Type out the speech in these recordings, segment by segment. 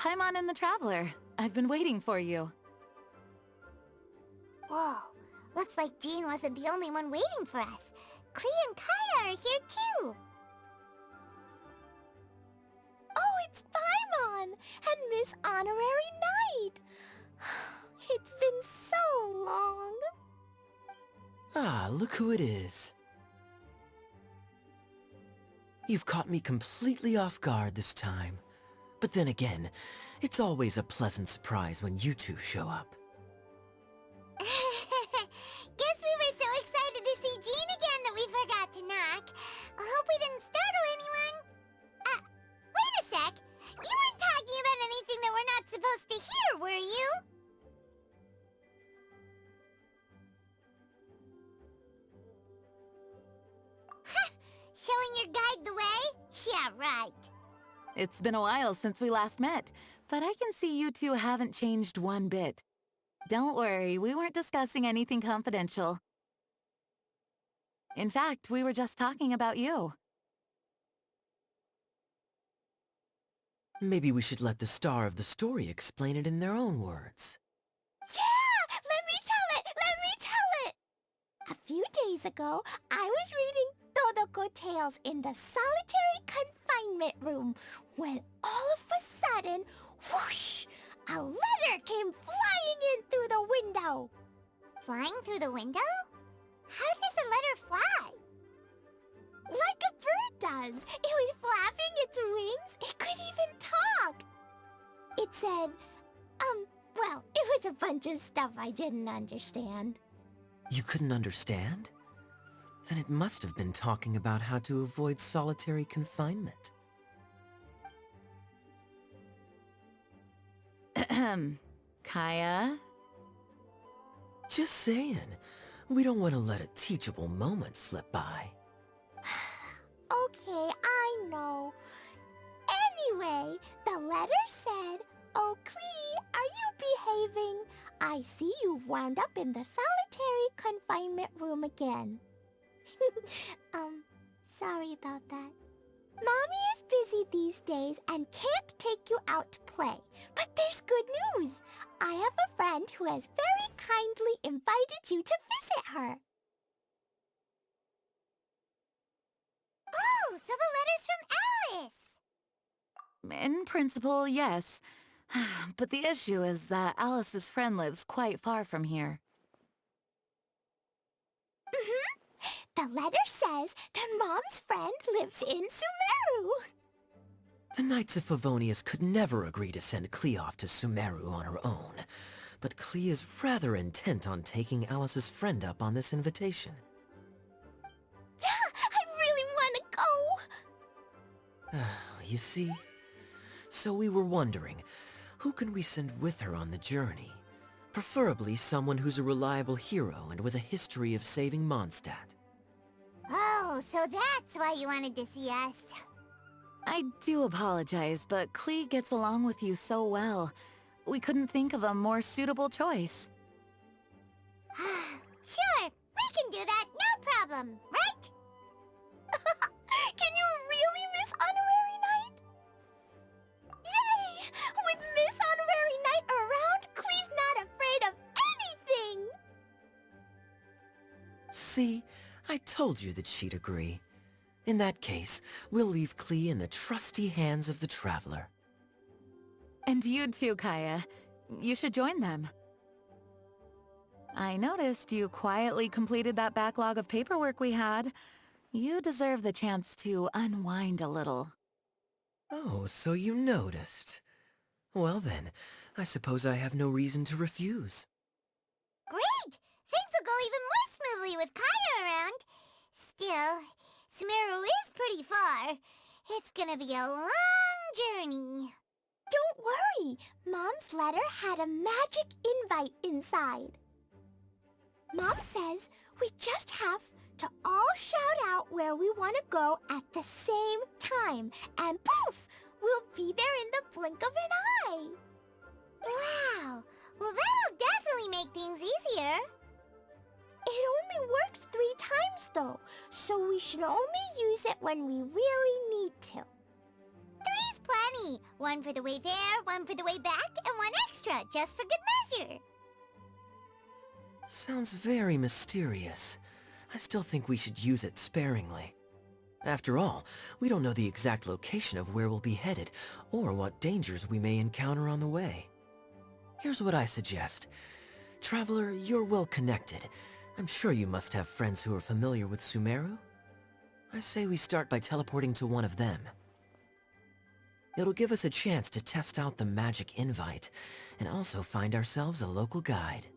Paimon and the Traveler. I've been waiting for you. Whoa, looks like Jean wasn't the only one waiting for us. Klee and Kaya are here too. Oh, it's Paimon and Miss Honorary Knight. It's been so long. Ah, look who it is. You've caught me completely off guard this time. But then again, it's always a pleasant surprise when you two show up. Guess we were so excited to see Jean again that we forgot to knock. I hope we didn't startle anyone. Wait a sec. You weren't talking about anything that we're not supposed to hear, were you? Showing your guide the way? Yeah, right. It's been a while since we last met, but I can see you two haven't changed one bit. Don't worry, we weren't discussing anything confidential. In fact, we were just talking about you. Maybe we should let the star of the story explain it in their own words. Yeah! Let me tell it! Let me tell it! A few days ago, I was reading Todoko Tales in the solitary confinement room when all of a sudden, whoosh! A letter came flying in through the window. Flying through the window? How does a letter fly? Like a bird does. It was flapping its wings. It could even talk. It said, well, it was a bunch of stuff I didn't understand. You couldn't understand? Then it must have been talking about how to avoid solitary confinement. Kaya? Just saying. We don't want to let a teachable moment slip by. Okay, I know. Anyway, the letter said, "Oh, Klee, are you behaving? I see you've wound up in the solitary confinement room again." Sorry about that. Mommy is busy these days and can't take you out to play. But there's good news. I have a friend who has very kindly invited you to visit her. Oh, so the letter's from Alice! In principle, yes. But the issue is that Alice's friend lives quite far from here. The letter says that Mom's friend lives in Sumeru. The Knights of Favonius could never agree to send Klee off to Sumeru on her own, but Klee is rather intent on taking Alice's friend up on this invitation. Yeah, I really want to go. You see? So we were wondering, who can we send with her on the journey? Preferably someone who's a reliable hero and with a history of saving Mondstadt. Oh, so that's why you wanted to see us. I do apologize, but Klee gets along with you so well. We couldn't think of a more suitable choice. Sure, we can do that, no problem, right? Can you really, Miss Honorary Knight? Yay! With Miss Honorary Knight around, Klee's not afraid of anything! See? I told you that she'd agree. In that case, we'll leave Klee in the trusty hands of the Traveler. And you too, Kaya. You should join them. I noticed you quietly completed that backlog of paperwork we had. You deserve the chance to unwind a little. Oh, so you noticed. Well then, I suppose I have no reason to refuse. Great! Things will go even more smoothly with Kaya around. Still, Sumeru is pretty far. It's gonna be a long journey. Don't worry, Mom's letter had a magic invite inside. Mom says we just have to all shout out where we want to go at the same time, and poof! We'll be there in the blink of an eye. Wow! Well, that'll definitely make things easier. It only works 3 times though, so we should only use it when we really need to. 3's plenty. money. One for the way there, one for the way back, and one extra, just for good measure. Sounds very mysterious. I still think we should use it sparingly. After all, we don't know the exact location of where we'll be headed, or what dangers we may encounter on the way. Here's what I suggest. Traveler, you're well connected. I'm sure you must have friends who are familiar with Sumeru. I say we start by teleporting to one of them. It'll give us a chance to test out the magic invite, and also find ourselves a local guide.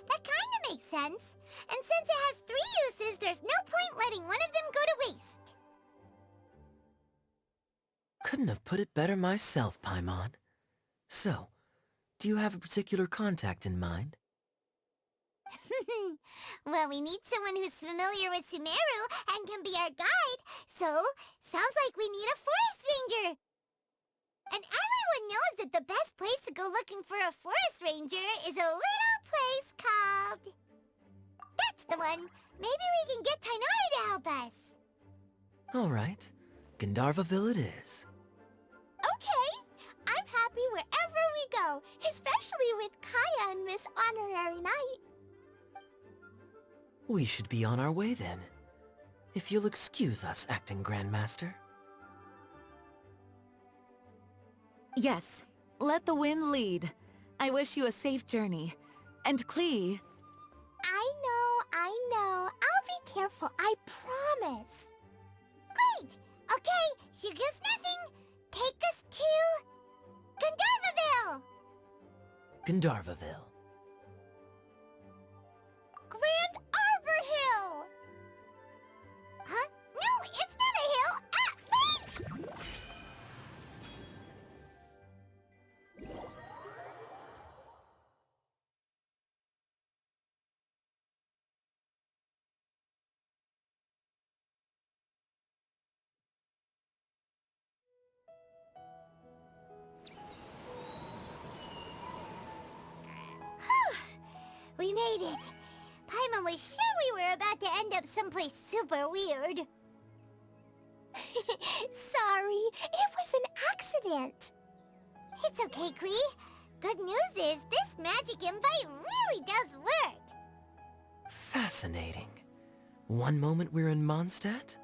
That kinda makes sense. And since it has 3 uses, there's no point letting one of them go to waste. Couldn't have put it better myself, Paimon. So, do you have a particular contact in mind? Well, we need someone who's familiar with Sumeru and can be our guide, so sounds like we need a forest ranger. And everyone knows that the best place to go looking for a forest ranger is a little place called... That's the one! Maybe we can get Tainari to help us. Alright, Gandharvaville it is. Okay, I'm happy wherever we go, especially with Kaya and Miss Honorary Knight. We should be on our way then. If you'll excuse us, Acting Grandmaster. Yes, let the wind lead. I wish you a safe journey. And Klee... I know. I'll be careful, I promise. Great! Okay, here goes nothing. Take us to... Gandharvaville! Gandharvaville. Grand Arbor Hill! Huh? No, it's not a hill! Ah, wait! We made it. Paimon was sure we were about to end up someplace super weird. Sorry, it was an accident. It's okay, Klee. Good news is this magic invite really does work. Fascinating. One moment we're in Mondstadt,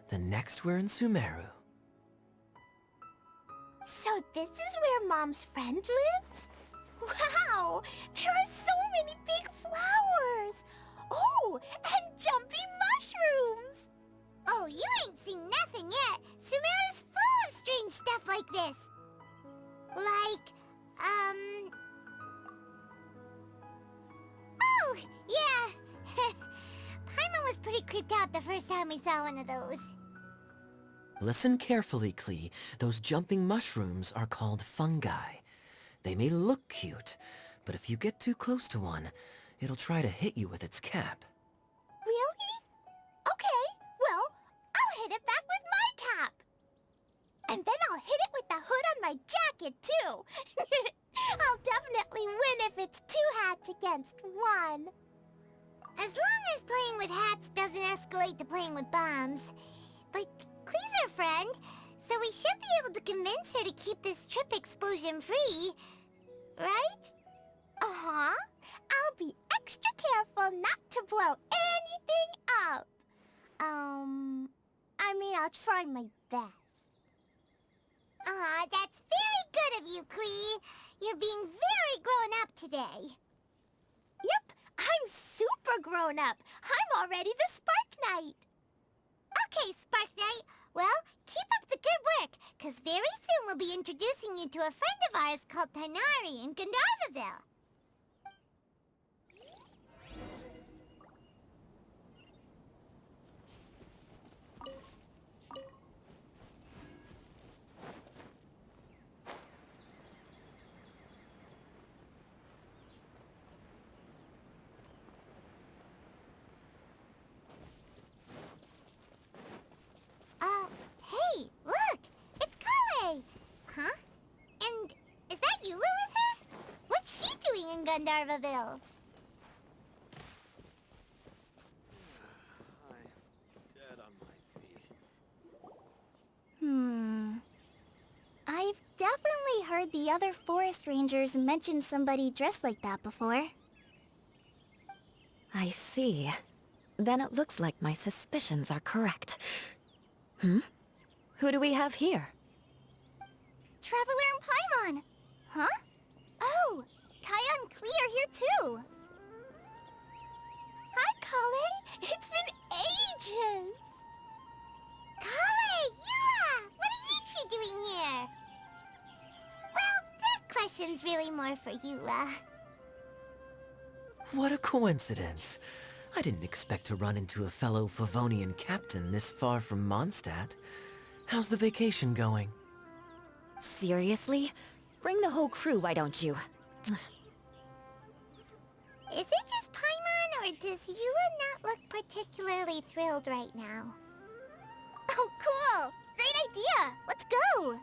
the next we're in Sumeru. So this is where Mom's friend lives? Wow! There are so many big flowers! Oh, and jumpy mushrooms! Oh, you ain't seen nothing yet. Sumeru's full of strange stuff like this. Like, Oh, yeah. Paimon was pretty creeped out the first time we saw one of those. Listen carefully, Klee. Those jumping mushrooms are called fungi. They may look cute, but if you get too close to one, it'll try to hit you with its cap. Really? Okay, well, I'll hit it back with my cap. And then I'll hit it with the hood on my jacket, too. I'll definitely win if it's 2 hats against 1. As long as playing with hats doesn't escalate to playing with bombs. But Klee's our friend, so we should be able to convince her to keep this trip explosion-free. Right? Uh-huh. I'll be extra careful not to blow anything up. I mean, I'll try my best. Aw, that's very good of you, Klee. You're being very grown up today. Yep, I'm super grown up. I'm already the Spark Knight. Okay, Spark Knight. Well, keep up the good work, because very soon we'll be introducing you to a friend of ours called Tainari in Gandharvaville. Hey, look! It's Kale! Huh? And is that Yulu with her? What's she doing in Gandharvaville? I'm dead on my feet. I've definitely heard the other forest rangers mention somebody dressed like that before. I see. Then it looks like my suspicions are correct. Who do we have here? Traveler and Paimon! Huh? Oh, Kaya and Klee are here too! Hi, Kale! It's been ages! Kale, Yula! What are you two doing here? Well, that question's really more for Yula. What a coincidence. I didn't expect to run into a fellow Favonian captain this far from Mondstadt. How's the vacation going? Seriously? Bring the whole crew, why don't you? Is it just Paimon, or does Yula not look particularly thrilled right now? Oh, cool! Great idea! Let's go!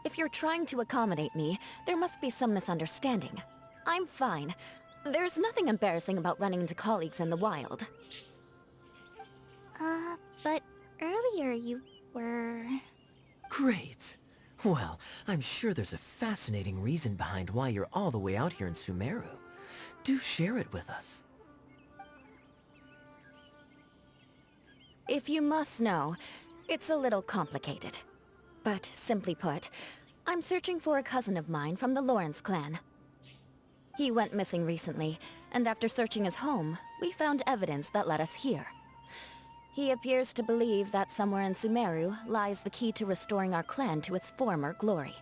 If you're trying to accommodate me, there must be some misunderstanding. I'm fine. There's nothing embarrassing about running into colleagues in the wild. But earlier you were... Great. Well, I'm sure there's a fascinating reason behind why you're all the way out here in Sumeru. Do share it with us. If you must know, it's a little complicated. But simply put, I'm searching for a cousin of mine from the Lawrence clan. He went missing recently, and after searching his home, we found evidence that led us here. He appears to believe that somewhere in Sumeru lies the key to restoring our clan to its former glory.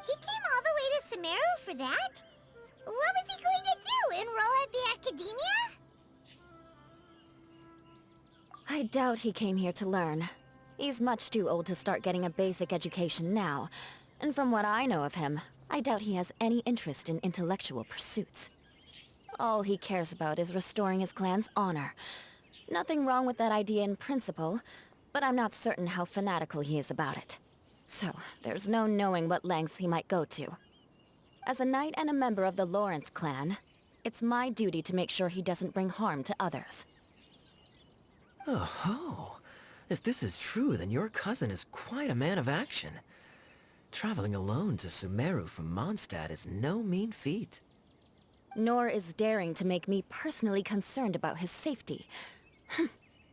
He came all the way to Sumeru for that? What was he going to do, enroll at the academia? I doubt he came here to learn. He's much too old to start getting a basic education now, and from what I know of him, I doubt he has any interest in intellectual pursuits. All he cares about is restoring his clan's honor. Nothing wrong with that idea in principle, but I'm not certain how fanatical he is about it. So, there's no knowing what lengths he might go to. As a knight and a member of the Lawrence clan, it's my duty to make sure he doesn't bring harm to others. Oh-ho. If this is true, then your cousin is quite a man of action. Traveling alone to Sumeru from Mondstadt is no mean feat. Nor is daring to make me personally concerned about his safety.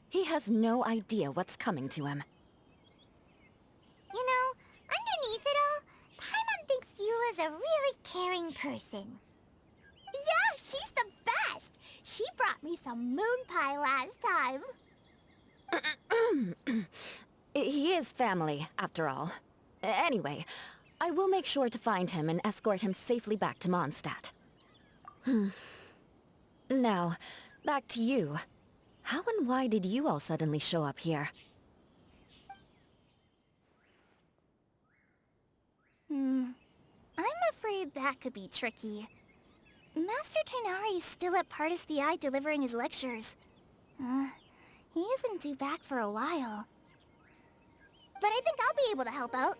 He has no idea what's coming to him. You know, underneath it all, Paimon thinks Yula's a really caring person. Yeah, she's the best! She brought me some moon pie last time. He is family, after all. Anyway, I will make sure to find him and escort him safely back to Mondstadt. Now, back to you. How and why did you all suddenly show up here? I'm afraid that could be tricky. Master Tighnari is still at Partis the Eye delivering his lectures. He isn't due back for a while. But I think I'll be able to help out.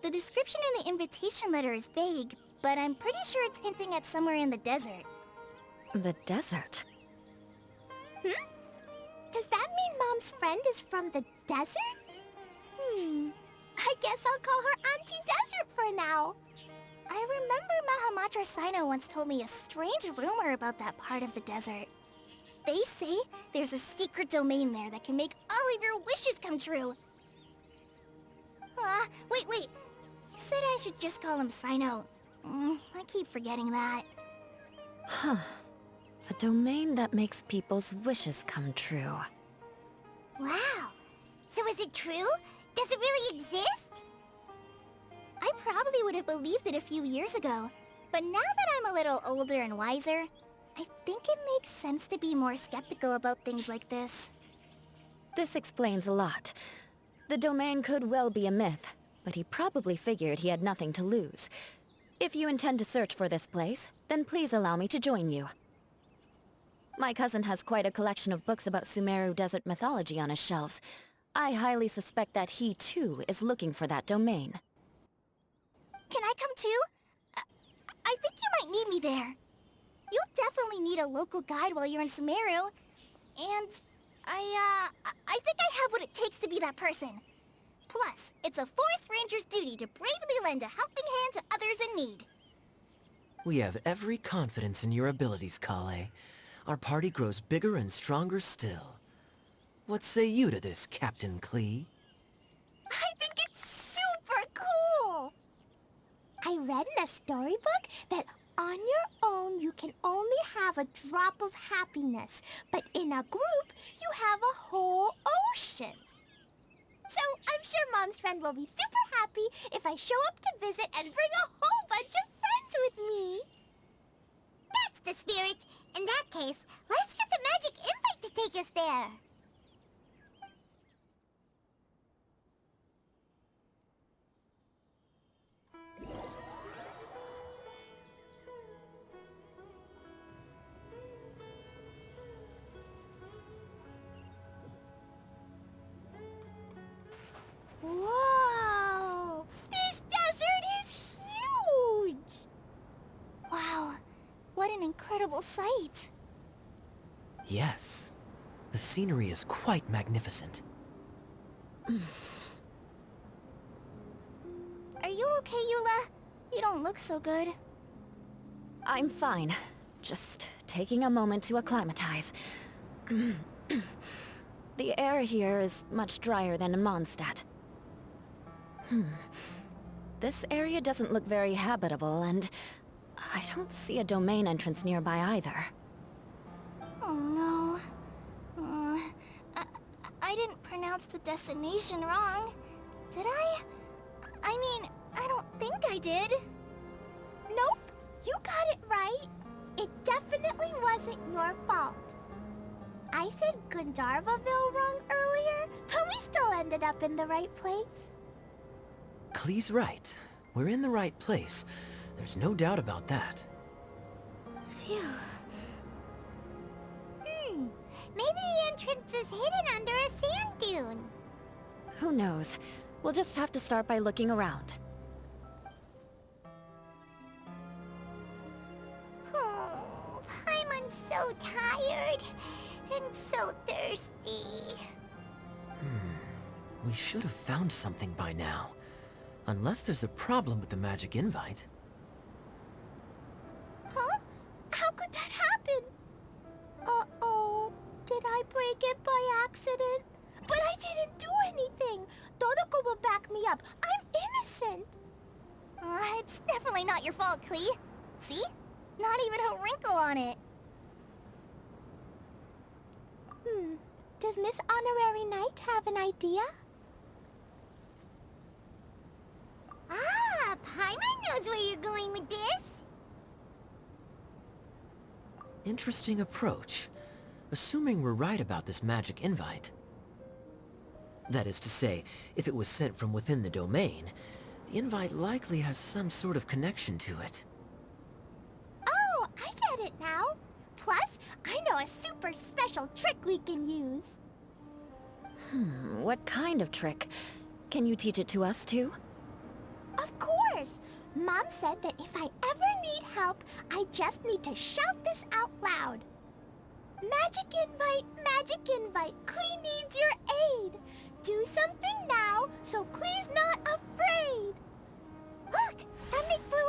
The description in the invitation letter is vague, but I'm pretty sure it's hinting at somewhere in the desert. The desert? Does that mean Mom's friend is from the desert? I guess I'll call her Auntie Desert for now. I remember Mahamatra Sino once told me a strange rumor about that part of the desert. They say there's a secret domain there that can make all of your wishes come true. Wait. He said I should just call him Sino. I keep forgetting that. Huh. A domain that makes people's wishes come true. Wow. So is it true? Does it really exist? I probably would have believed it a few years ago. But now that I'm a little older and wiser, I think it makes sense to be more skeptical about things like this. This explains a lot. The domain could well be a myth, but he probably figured he had nothing to lose. If you intend to search for this place, then please allow me to join you. My cousin has quite a collection of books about Sumeru desert mythology on his shelves. I highly suspect that he, too, is looking for that domain. Can I come too? I think you might need me there. You'll definitely need a local guide while you're in Sumeru. And I think I have what it takes to be that person. Plus, it's a forest ranger's duty to bravely lend a helping hand to others in need. We have every confidence in your abilities, Kale. Our party grows bigger and stronger still. What say you to this, Captain Klee? I think it's super cool! I read in a storybook that on your own you can only have a drop of happiness, but in a group you have a whole ocean. So I'm sure Mom's friend will be super happy if I show up to visit and bring a whole bunch of friends with me. That's the spirit. In that case, let's get the magic invite to take us there. Whoa! This desert is huge! Wow, what an incredible sight. Yes. The scenery is quite magnificent. Are you okay, Eula? You don't look so good. I'm fine. Just taking a moment to acclimatize. The air here is much drier than in Mondstadt. This area doesn't look very habitable, and I don't see a domain entrance nearby either. Oh no. I didn't pronounce the destination wrong. Did I? I mean, I don't think I did. Nope, you got it right. It definitely wasn't your fault. I said Gundarvaville wrong earlier, but we still ended up in the right place. Klee's right. We're in the right place. There's no doubt about that. Phew. Maybe the entrance is hidden under a sand dune. Who knows? We'll just have to start by looking around. Oh, Paimon's so tired and so thirsty. We should have found something by now. Unless there's a problem with the magic invite. Huh? How could that happen? Uh-oh. Did I break it by accident? But I didn't do anything. Todoko will back me up. I'm innocent. It's definitely not your fault, Klee. See? Not even a wrinkle on it. Does Miss Honorary Knight have an idea? Ah, Paimon knows where you're going with this. Interesting approach. Assuming we're right about this magic invite. That is to say, if it was sent from within the domain, the invite likely has some sort of connection to it. Oh, I get it now. Plus, I know a super special trick we can use. What kind of trick? Can you teach it to us too? Of course! Mom said that if I ever need help, I just need to shout this out loud. Magic invite, Klee needs your aid. Do something now, so Klee's not afraid. Look, something flew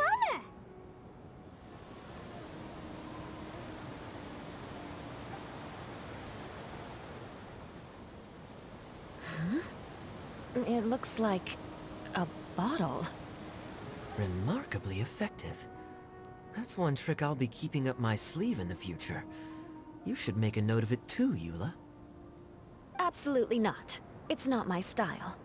over. It looks like a bottle. Remarkably effective. That's one trick I'll be keeping up my sleeve in the future. You should make a note of it too, Eula. Absolutely not. It's not my style.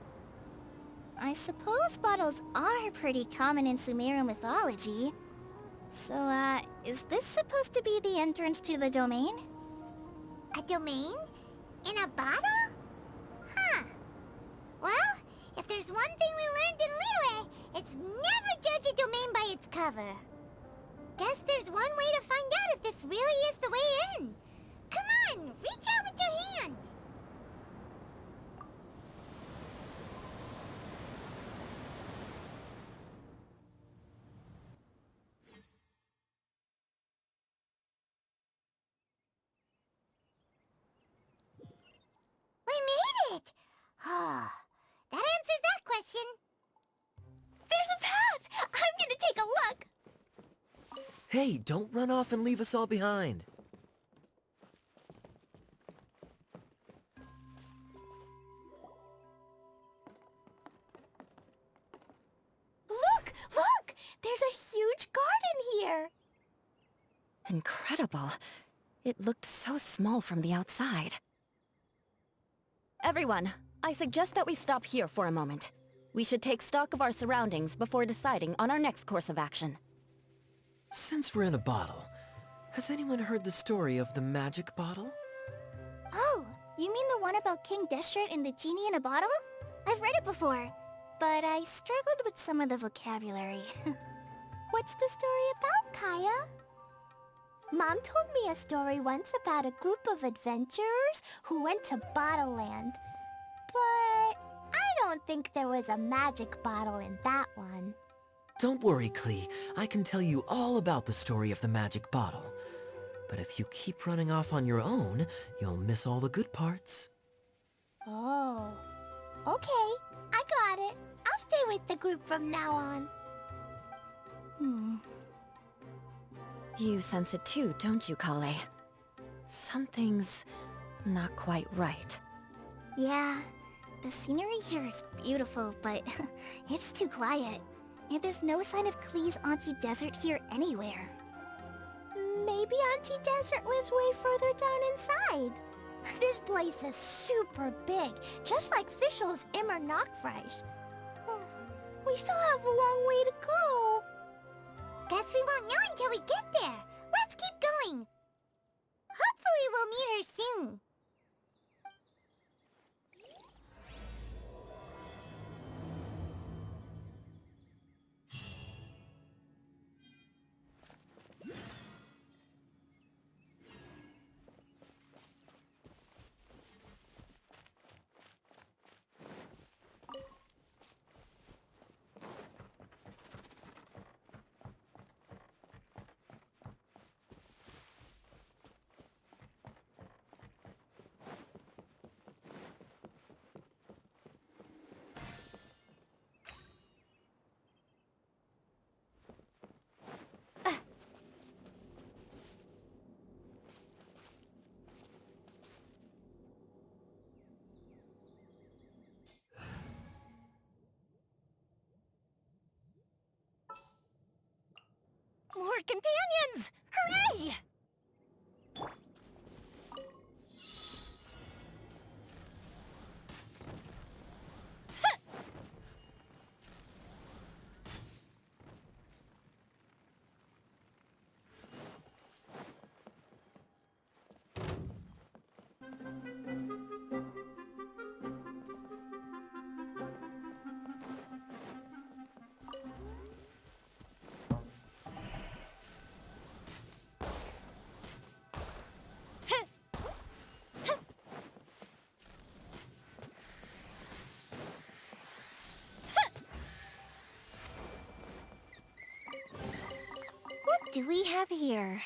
I suppose bottles are pretty common in Sumeru mythology. So, is this supposed to be the entrance to the domain? A domain? In a bottle? Huh. Well, if there's one thing we learned in Liyue, it's never judge a domain by its cover. Guess there's one way to find out if this really is the way in. Come on, reach out with your hand. We made it! Oh, that answers that question. There's a path! I'm gonna take a look! Hey, don't run off and leave us all behind. Look! Look! There's a huge garden here! Incredible. It looked so small from the outside. Everyone, I suggest that we stop here for a moment. We should take stock of our surroundings before deciding on our next course of action. Since we're in a bottle, has anyone heard the story of the magic bottle? Oh, you mean the one about King Destret and the genie in a bottle? I've read it before, but I struggled with some of the vocabulary. What's the story about, Kaya? Mom told me a story once about a group of adventurers who went to Bottle Land. But I don't think there was a magic bottle in that one. Don't worry, Klee. I can tell you all about the story of the magic bottle. But if you keep running off on your own, you'll miss all the good parts. Oh, okay. I got it. I'll stay with the group from now on. You sense it too, don't you, Kale? Something's not quite right. Yeah, the scenery here is beautiful, but it's too quiet. And there's no sign of Klee's Auntie Desert here anywhere. Maybe Auntie Desert lives way further down inside. This place is super big, just like Fischl's Immer Nachtreich. We still have a long way to go. Guess we won't know until we get there. Let's keep going. Hopefully we'll meet her soon. More companions! Hooray! What do we have here?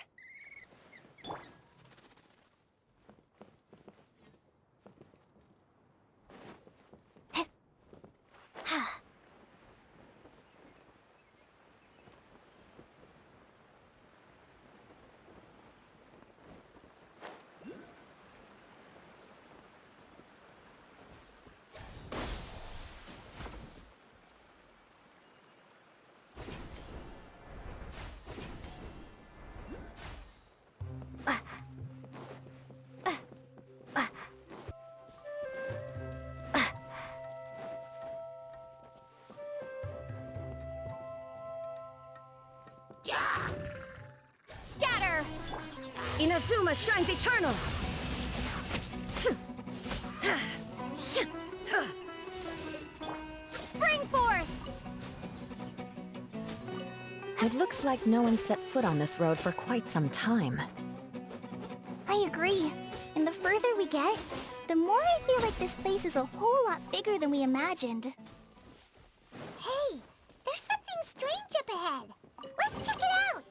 Scatter! Inazuma shines eternal! Spring forth! It looks like no one set foot on this road for quite some time. I agree. And the further we get, the more I feel like this place is a whole lot bigger than we imagined. Hey, there's something strange up ahead. Let's check it out.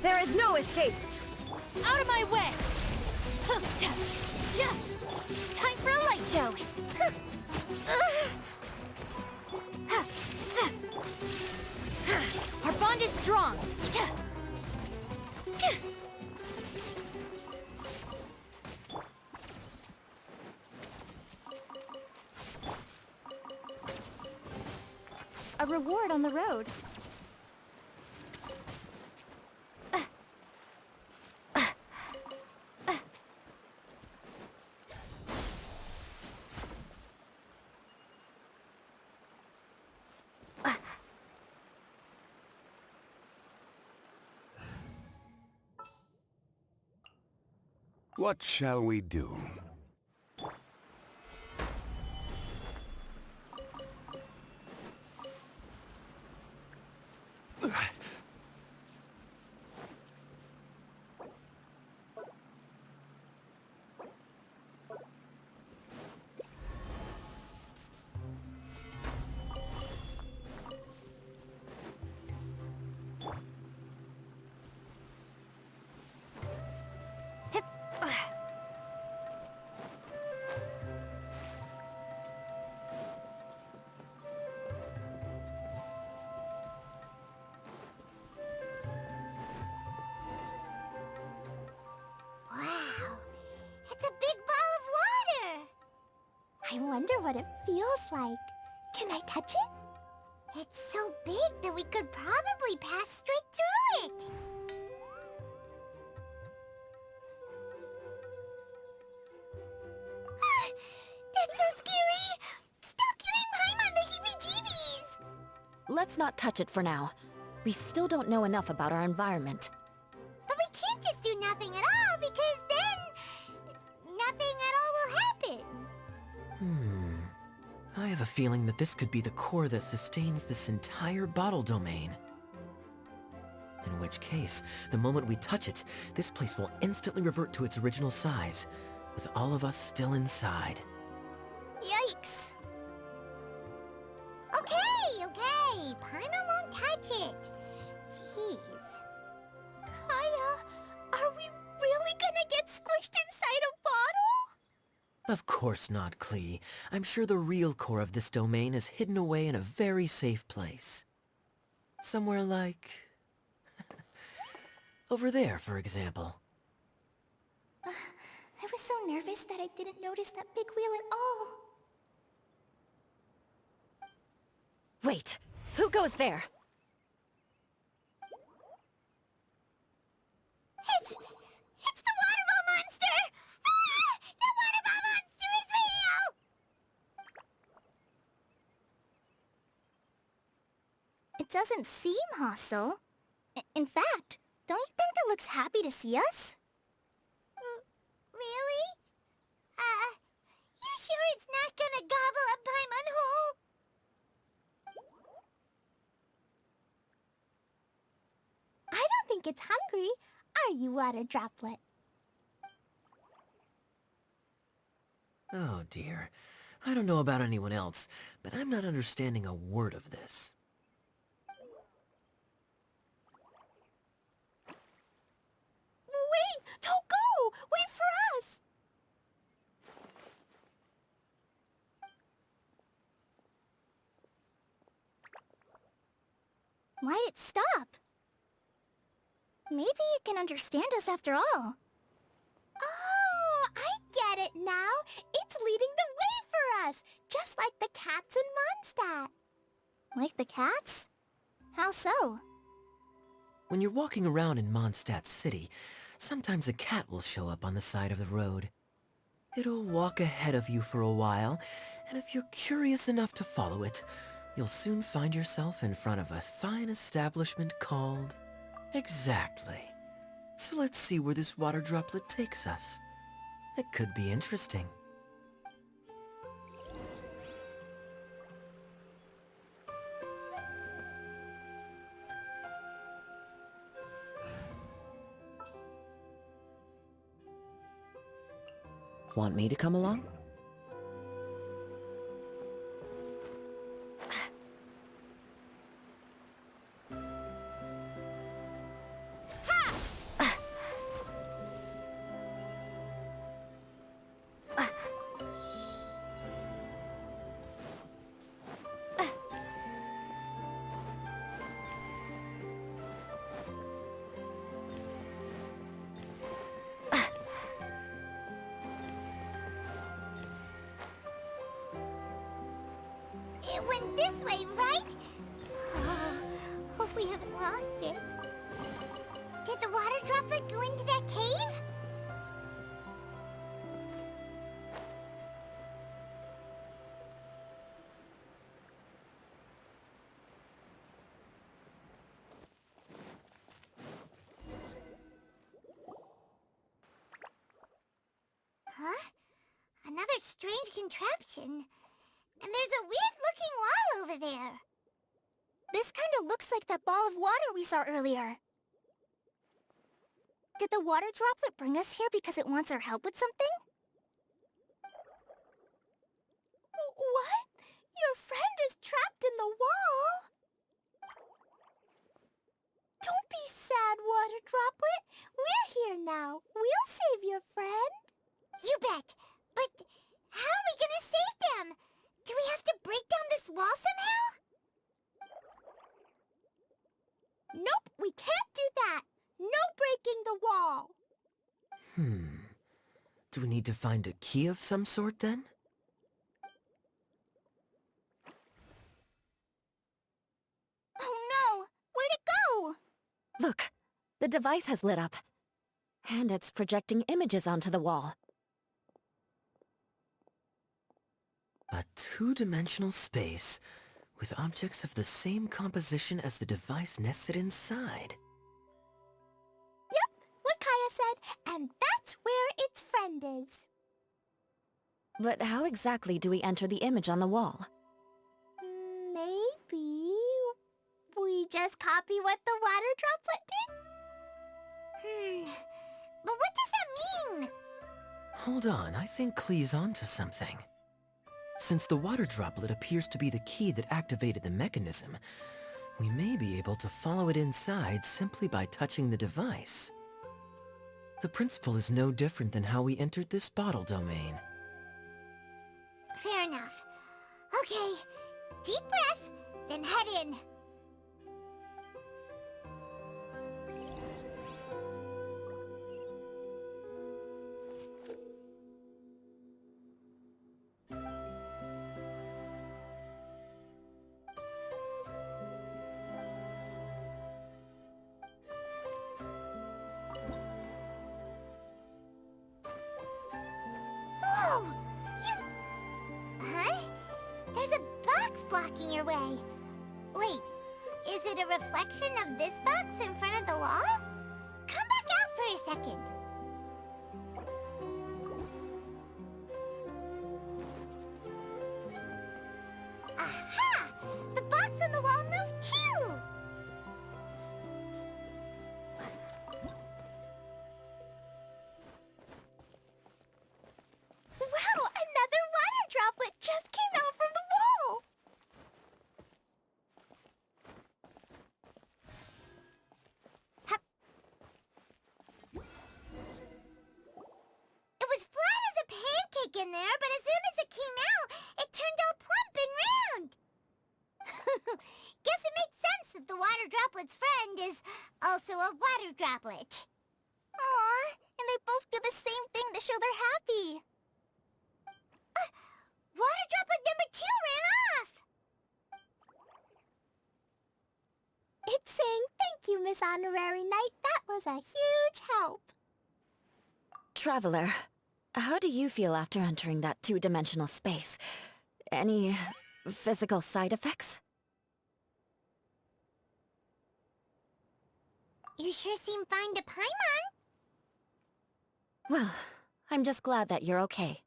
There is no escape! Out of my way! Time for a light show! Our bond is strong! A reward on the road. What shall we do? Wow, it's a big ball of water! I wonder what it feels like. Can I touch it? It's so big that we could probably pass straight through it! That's so scary! Stop giving Paimon the heebie-jeebies! Let's not touch it for now. We still don't know enough about our environment. But we can't just do nothing at all, because then... nothing at all will happen. I have a feeling that this could be the core that sustains this entire bottle domain. In which case, the moment we touch it, this place will instantly revert to its original size, with all of us still inside. Yikes! Okay, okay. Paimon won't touch it. Jeez. Kaya, are we really gonna get squished inside a bottle? Of course not, Klee. I'm sure the real core of this domain is hidden away in a very safe place. Somewhere like... over there, for example. I was so nervous that I didn't notice that big wheel at all. Wait! Who goes there? It's the waterball monster! Ah! The waterball monster is real! It doesn't seem hostile. In fact, don't you think it looks happy to see us? Really? You sure it's not gonna gobble up Paimon whole? I don't think it's hungry. Are you, Water Droplet? Oh dear. I don't know about anyone else, but I'm not understanding a word of this. Wait! Don't go! Wait for us! Why'd it stop? Maybe it can understand us after all. Oh, I get it now. It's leading the way for us, just like the cats in Mondstadt. Like the cats? How so? When you're walking around in Mondstadt City, sometimes a cat will show up on the side of the road. It'll walk ahead of you for a while, and if you're curious enough to follow it, you'll soon find yourself in front of a fine establishment called... Exactly. So let's see where this water droplet takes us. It could be interesting. Want me to come along? It went this way, right? Hope we haven't lost it. Did the water droplet go into that cave? Huh? Another strange contraption. And there's a weird-looking wall over there. This kind of looks like that ball of water we saw earlier. Did the water droplet bring us here because it wants our help with something? What? Your friend is trapped in the wall? Don't be sad, water droplet. We're here now. We'll save your friend. You bet. But how are we gonna save them? Do we have to break down this wall somehow? Nope, we can't do that. No breaking the wall. Do we need to find a key of some sort then? Oh no! Where'd it go? Look, the device has lit up. And it's projecting images onto the wall. A two-dimensional space with objects of the same composition as the device nested inside. Yep, what Kaya said, and that's where its friend is. But how exactly do we enter the image on the wall? Maybe we just copy what the water droplet did? But what does that mean? Hold on, I think Klee's onto something. Since the water droplet appears to be the key that activated the mechanism, we may be able to follow it inside simply by touching the device. The principle is no different than how we entered this bottle domain. Fair enough. Okay, deep breath, then head in. Whoa! Huh? There's a box blocking your way. Wait, is it a reflection of this box in front of the wall? Come back out for a second. Aha! The box on the wall moved too! Wow, another water droplet just came out from the wall! It was flat as a pancake in there, but as soon as it came out, it turned all plump and round. Guess it makes sense that the water droplet's friend is also a water droplet. Aw, and they both do the same thing to show they're happy. Water droplet number 2 ran off! It's saying thank you, Miss Honorary Knight. That was a huge help. Traveler, how do you feel after entering that two-dimensional space? Any physical side effects? You sure seem fine to Paimon. Well, I'm just glad that you're okay.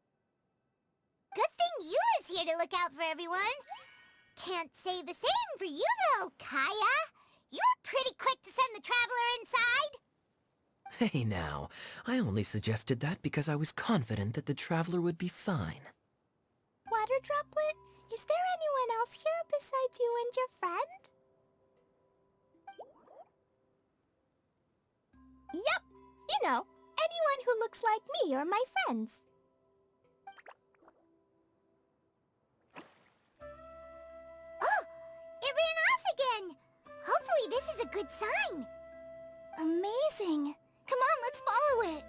Good thing you is here to look out for everyone. Can't say the same for you though, Kaya. You were pretty quick to send the traveler inside. Hey now, I only suggested that because I was confident that the traveler would be fine. Water droplet, is there anyone else here besides you and your friend? Yep, you know, anyone who looks like me or my friends. Oh, it ran off again. Hopefully this is a good sign. Amazing. Come on, let's follow it.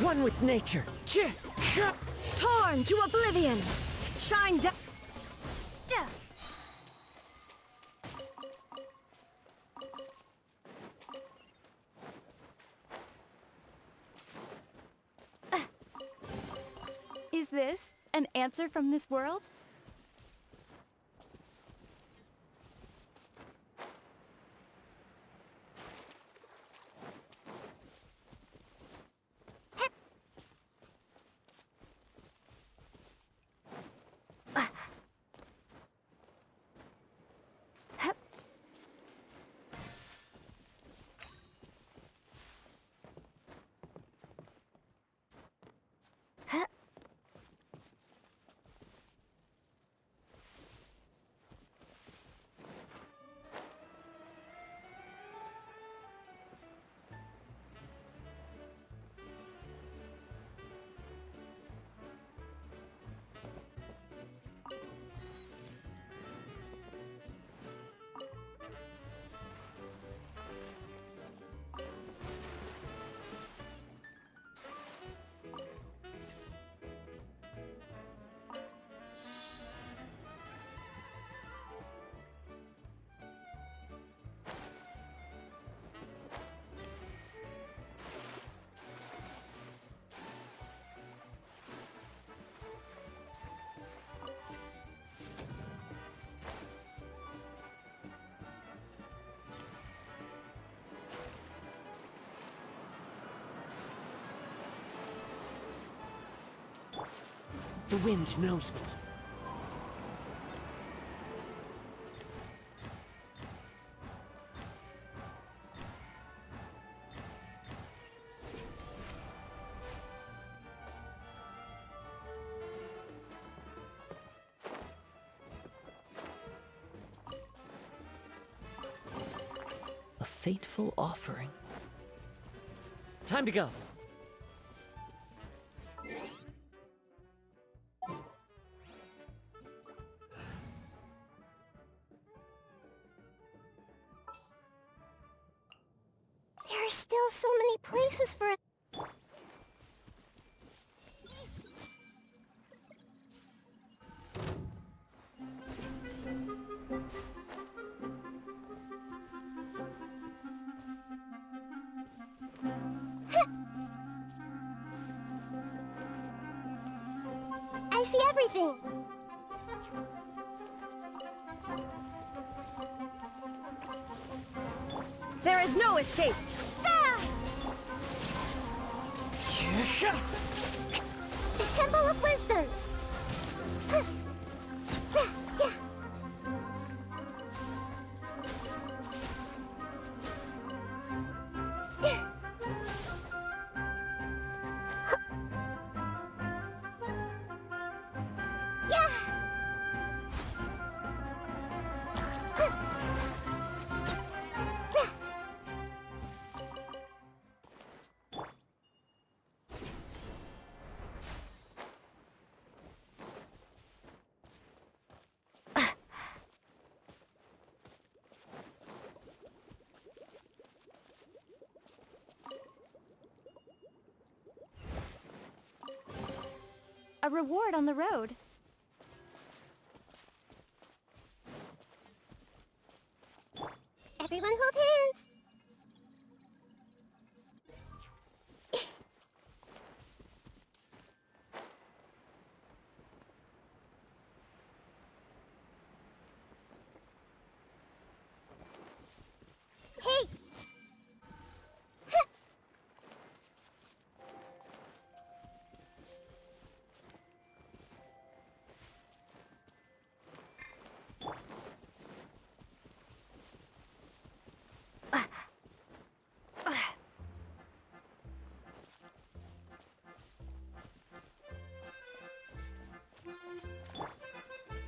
one with nature. Torn to oblivion! Shine down! Is this an answer from this world? The wind knows me. A fateful offering. Time to go. There are still so many places for it. I see everything. There is no escape! The Temple of Wisdom. A reward on the road. Everyone hold hands. Hey!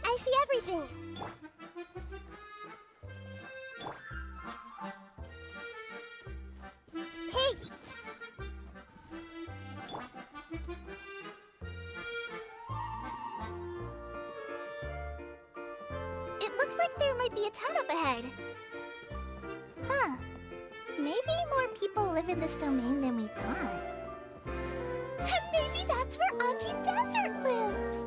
I see everything. Hey! It looks like there might be a town up ahead. Huh. Maybe more people live in this domain than we thought. And maybe that's where Auntie Desert lives.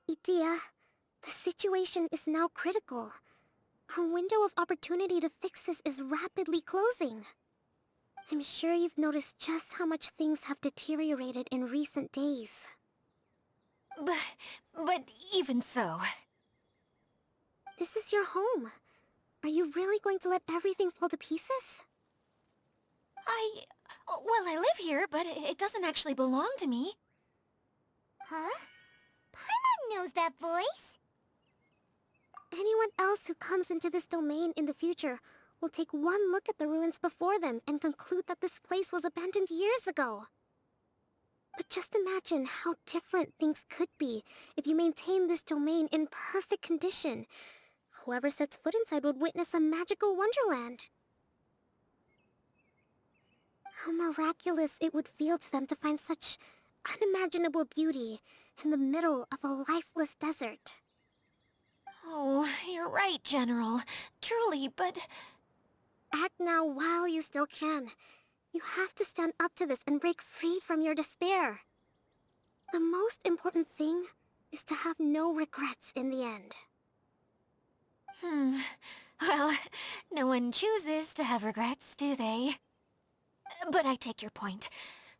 Idea, the situation is now critical. Our window of opportunity to fix this is rapidly closing. I'm sure you've noticed just how much things have deteriorated in recent days. But even so... This is your home. Are you really going to let everything fall to pieces? Well, I live here, but it doesn't actually belong to me. Huh? Paimon knows that voice. Anyone else who comes into this domain in the future will take one look at the ruins before them and conclude that this place was abandoned years ago. But just imagine how different things could be if you maintain this domain in perfect condition. Whoever sets foot inside would witness a magical wonderland. How miraculous it would feel to them to find such unimaginable beauty in the middle of a lifeless desert. Oh, you're right, General. Truly, but... Act now while you still can. You have to stand up to this and break free from your despair. The most important thing is to have no regrets in the end. Well, no one chooses to have regrets, do they? But I take your point.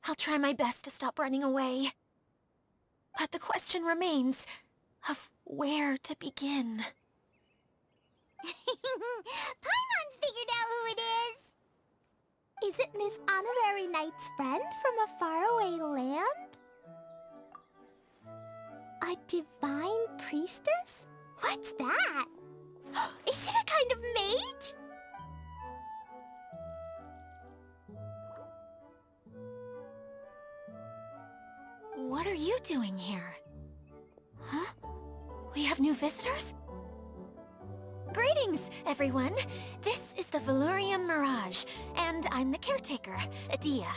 I'll try my best to stop running away. But the question remains of where to begin. Paimon's figured out who it is! Is it Miss Honorary Knight's friend from a faraway land? A divine priestess? What's that? Is it a kind of mage? What are you doing here? Huh? We have new visitors? Greetings, everyone! This is the Valurium Mirage, and I'm the caretaker, Adia.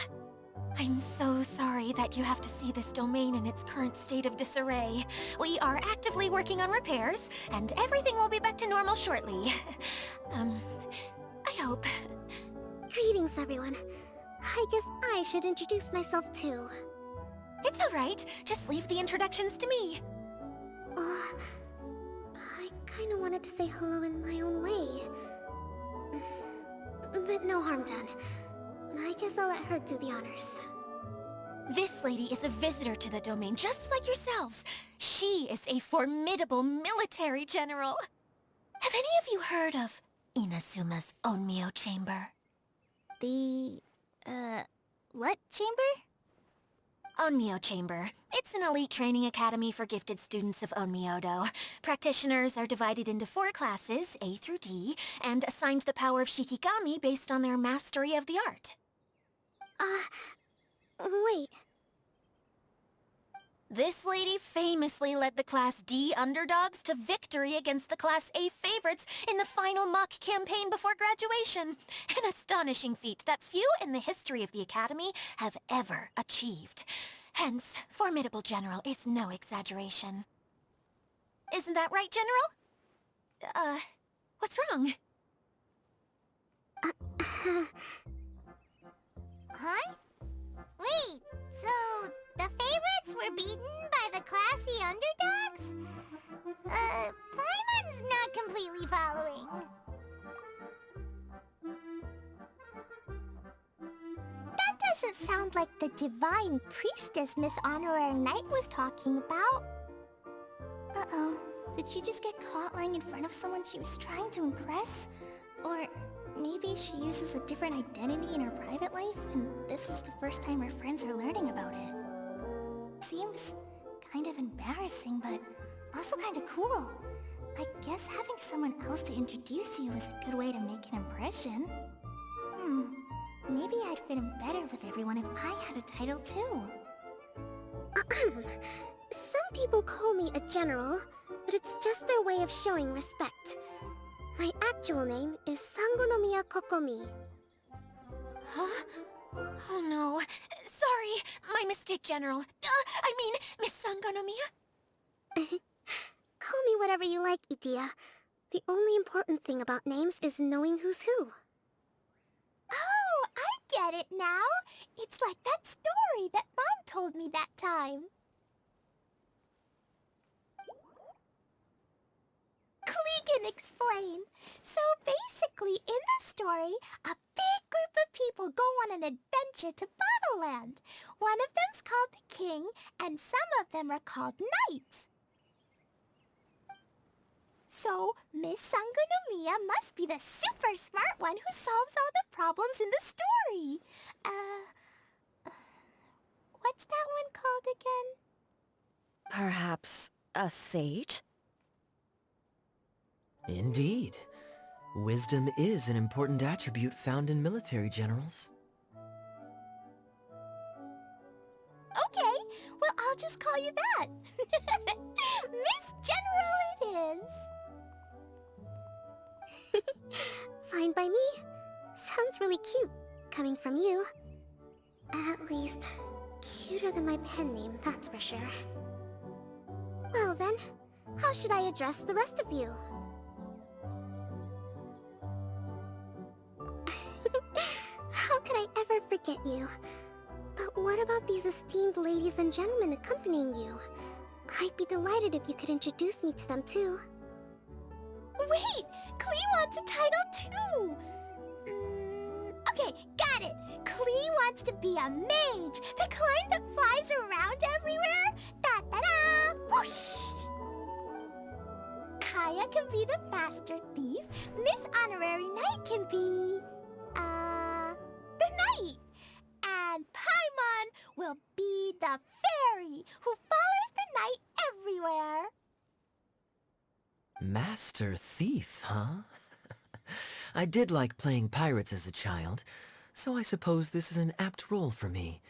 I'm so sorry that you have to see this domain in its current state of disarray. We are actively working on repairs, and everything will be back to normal shortly. I hope. Greetings, everyone. I guess I should introduce myself too. It's alright, just leave the introductions to me. I kinda wanted to say hello in my own way. But no harm done. I guess I'll let her do the honors. This lady is a visitor to the domain, just like yourselves. She is a formidable military general. Have any of you heard of Inasuma's Onmyo Chamber? What chamber? Onmyo Chamber. It's an elite training academy for gifted students of Onmyodo. Practitioners are divided into 4 classes, A through D, and assigned the power of Shikigami based on their mastery of the art. Wait. This lady famously led the Class D underdogs to victory against the Class A favorites in the final mock campaign before graduation. An astonishing feat that few in the history of the Academy have ever achieved. Hence, formidable general is no exaggeration. Isn't that right, General? What's wrong? Huh? Wait, so the favorites were beaten by the classy underdogs? Paimon's not completely following. That doesn't sound like the divine priestess Miss Honorary Knight was talking about. Uh-oh. Did she just get caught lying in front of someone she was trying to impress? Or maybe she uses a different identity in her private life, and this is the first time her friends are learning about it. Seems kind of embarrassing, but also kind of cool. I guess having someone else to introduce you is a good way to make an impression. Maybe I'd fit in better with everyone if I had a title too. Some people call me a general, but it's just their way of showing respect. My actual name is Sangonomiya Kokomi. Huh? Oh no. Sorry, my mistake, General. I mean, Miss Sangonomiya. Call me whatever you like, Itia. The only important thing about names is knowing who's who. Oh, I get it now. It's like that story that Mom told me that time. Klee can explain. So basically, in the story, a big group of people go on an adventure to Bottleland. One of them's called the King, and some of them are called Knights. So, Miss Sangonomiya must be the super smart one who solves all the problems in the story. What's that one called again? Perhaps a sage? Indeed. Wisdom is an important attribute found in military generals. Okay, well I'll just call you that. Miss General it is. Fine by me. Sounds really cute, coming from you. At least, cuter than my pen name, that's for sure. Well then, how should I address the rest of you? How could I ever forget you? But what about these esteemed ladies and gentlemen accompanying you? I'd be delighted if you could introduce me to them too. Wait! Klee wants a title too! Okay, got it! Klee wants to be a mage! The kind that flies around everywhere! Da-da-da! Whoosh! Kaya can be the Master Thief. Miss Honorary Knight can be... the Knight! And Paimon will be the fairy who follows the knight everywhere. Master Thief, huh? I did like playing pirates as a child, so I suppose this is an apt role for me.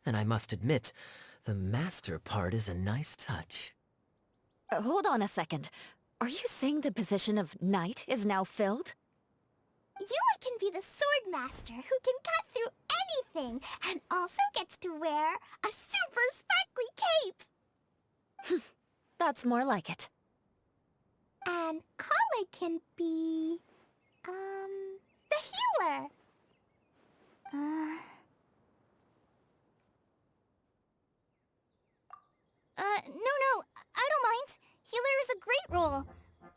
And I must admit, the master part is a nice touch. Hold on a second. Are you saying the position of knight is now filled? Yua can be the sword master who can cut through anything and also gets to wear a super sparkly cape. That's more like it. And Kale can be... the healer. No, I don't mind. Healer is a great role.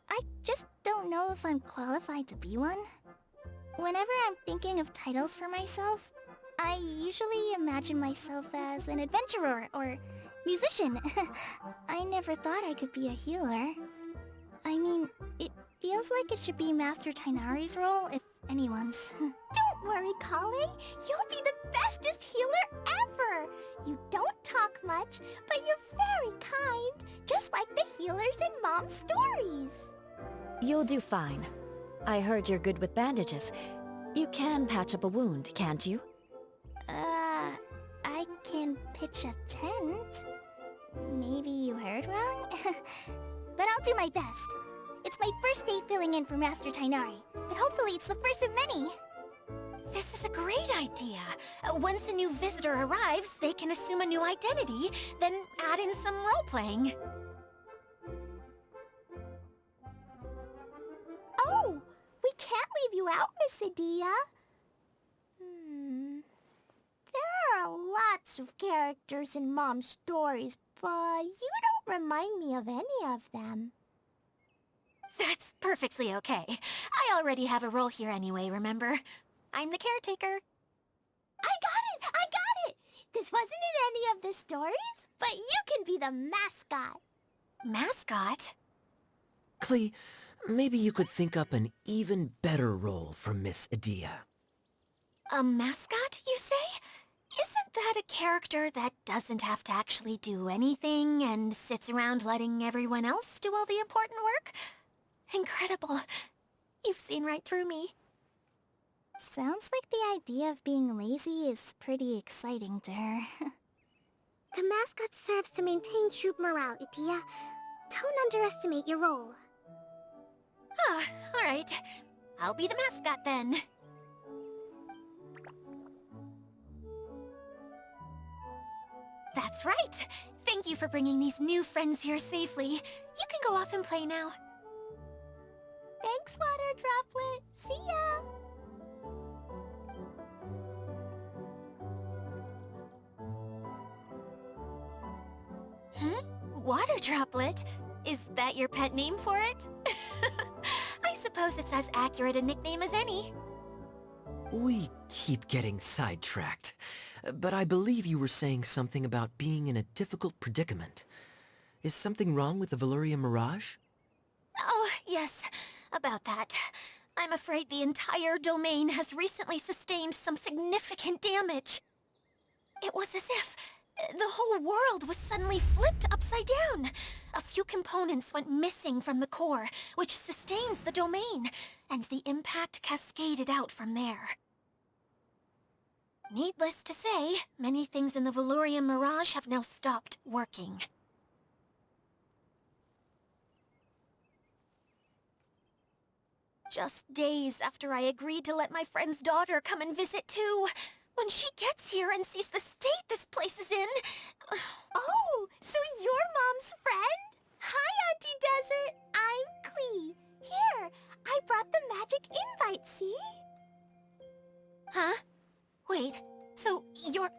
I just don't know if I'm qualified to be one. Whenever I'm thinking of titles for myself, I usually imagine myself as an adventurer or musician. I never thought I could be a healer. I mean, it feels like it should be Master Tainari's role, if anyone's. Don't worry, Kale. You'll be the bestest healer ever! You don't talk much, but you're very kind, just like the healers in Mom's stories. You'll do fine. I heard you're good with bandages. You can patch up a wound, can't you? I can pitch a tent? Maybe you heard wrong? But I'll do my best. It's my first day filling in for Master Tainari, but hopefully it's the first of many. This is a great idea. Once a new visitor arrives, they can assume a new identity, then add in some role-playing. Oh! We can't leave you out, Miss Adia. There are lots of characters in Mom's stories, but you don't remind me of any of them. That's perfectly okay. I already have a role here anyway, remember? I'm the caretaker. I got it! This wasn't in any of the stories, but you can be the mascot. Mascot? Klee, maybe you could think up an even better role for Miss Adia. A mascot, you say? Isn't that a character that doesn't have to actually do anything and sits around letting everyone else do all the important work? Incredible. You've seen right through me. Sounds like the idea of being lazy is pretty exciting to her. The mascot serves to maintain troop morale, Idia. Don't underestimate your role. Ah, alright. I'll be the mascot then. That's right! Thank you for bringing these new friends here safely. You can go off and play now. Thanks, Water Droplet. See ya! Water Droplet? Is that your pet name for it? I suppose it's as accurate a nickname as any. We keep getting sidetracked, but I believe you were saying something about being in a difficult predicament. Is something wrong with the Valyria Mirage? Oh, yes, about that. I'm afraid the entire domain has recently sustained some significant damage. It was as if the whole world was suddenly flipped upside down. A few components went missing from the core, which sustains the domain, and the impact cascaded out from there. Needless to say, many things in the Valyria Mirage have now stopped working. Just days after I agreed to let my friend's daughter come and visit too. When she gets here and sees the state this place is in... Oh, so you're Mom's friend? Hi, Auntie Desert. I'm Klee. Here, I brought the magic invite, see? Huh? Wait, so you're...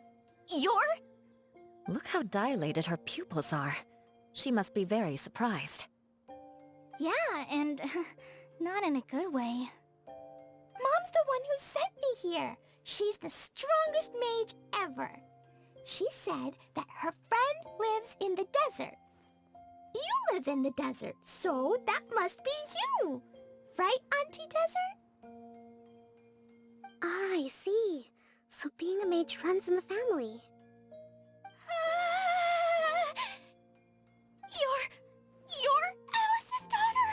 Look how dilated her pupils are. She must be very surprised. Yeah, and not in a good way. Mom's the one who sent me here. She's the strongest mage ever. She said that her friend lives in the desert. You live in the desert, so that must be you. Right, Auntie Desert? Ah, I see. So being a mage runs in the family. You're Alice's daughter?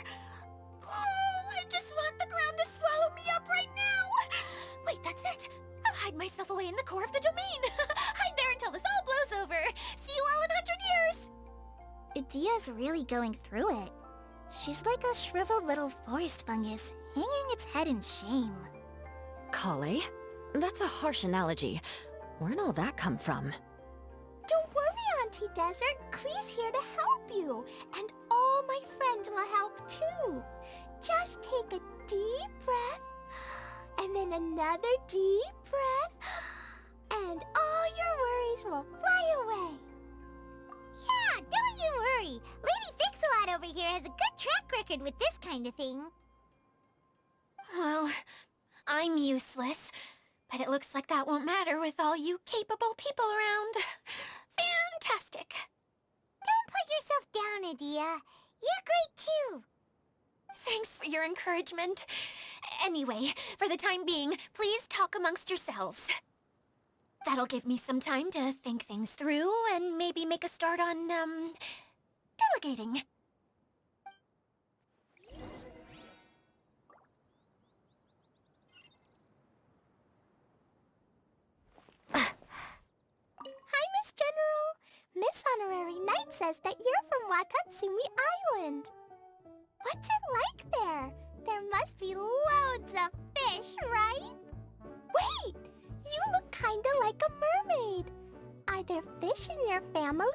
Oh, I just want the ground to swallow me up right now. Wait, that's it. I'll hide myself away in the core of the domain. Hide there until this all blows over. See you all in 100 years. Idia's really going through it. She's like a shriveled little forest fungus, hanging its head in shame. Kale? That's a harsh analogy. Where'd all that come from? Don't worry, Auntie Desert. Klee's here to help you. And all my friends will help too. Just take a deep breath. And then another deep breath. And all your worries will fly away. Yeah, don't you worry. Lady Fix-A-Lot over here has a good track record with this kind of thing. Well, I'm useless. But it looks like that won't matter with all you capable people around. Fantastic. Don't put yourself down, Idia. You're great too. Thanks for your encouragement. Anyway, for the time being, please talk amongst yourselves. That'll give me some time to think things through and maybe make a start on, delegating. Hi, Miss General. Miss Honorary Knight says that you're from Watatsumi Island. What's it like there? There must be loads of fish, right? Wait! You look kinda like a mermaid. Are there fish in your family?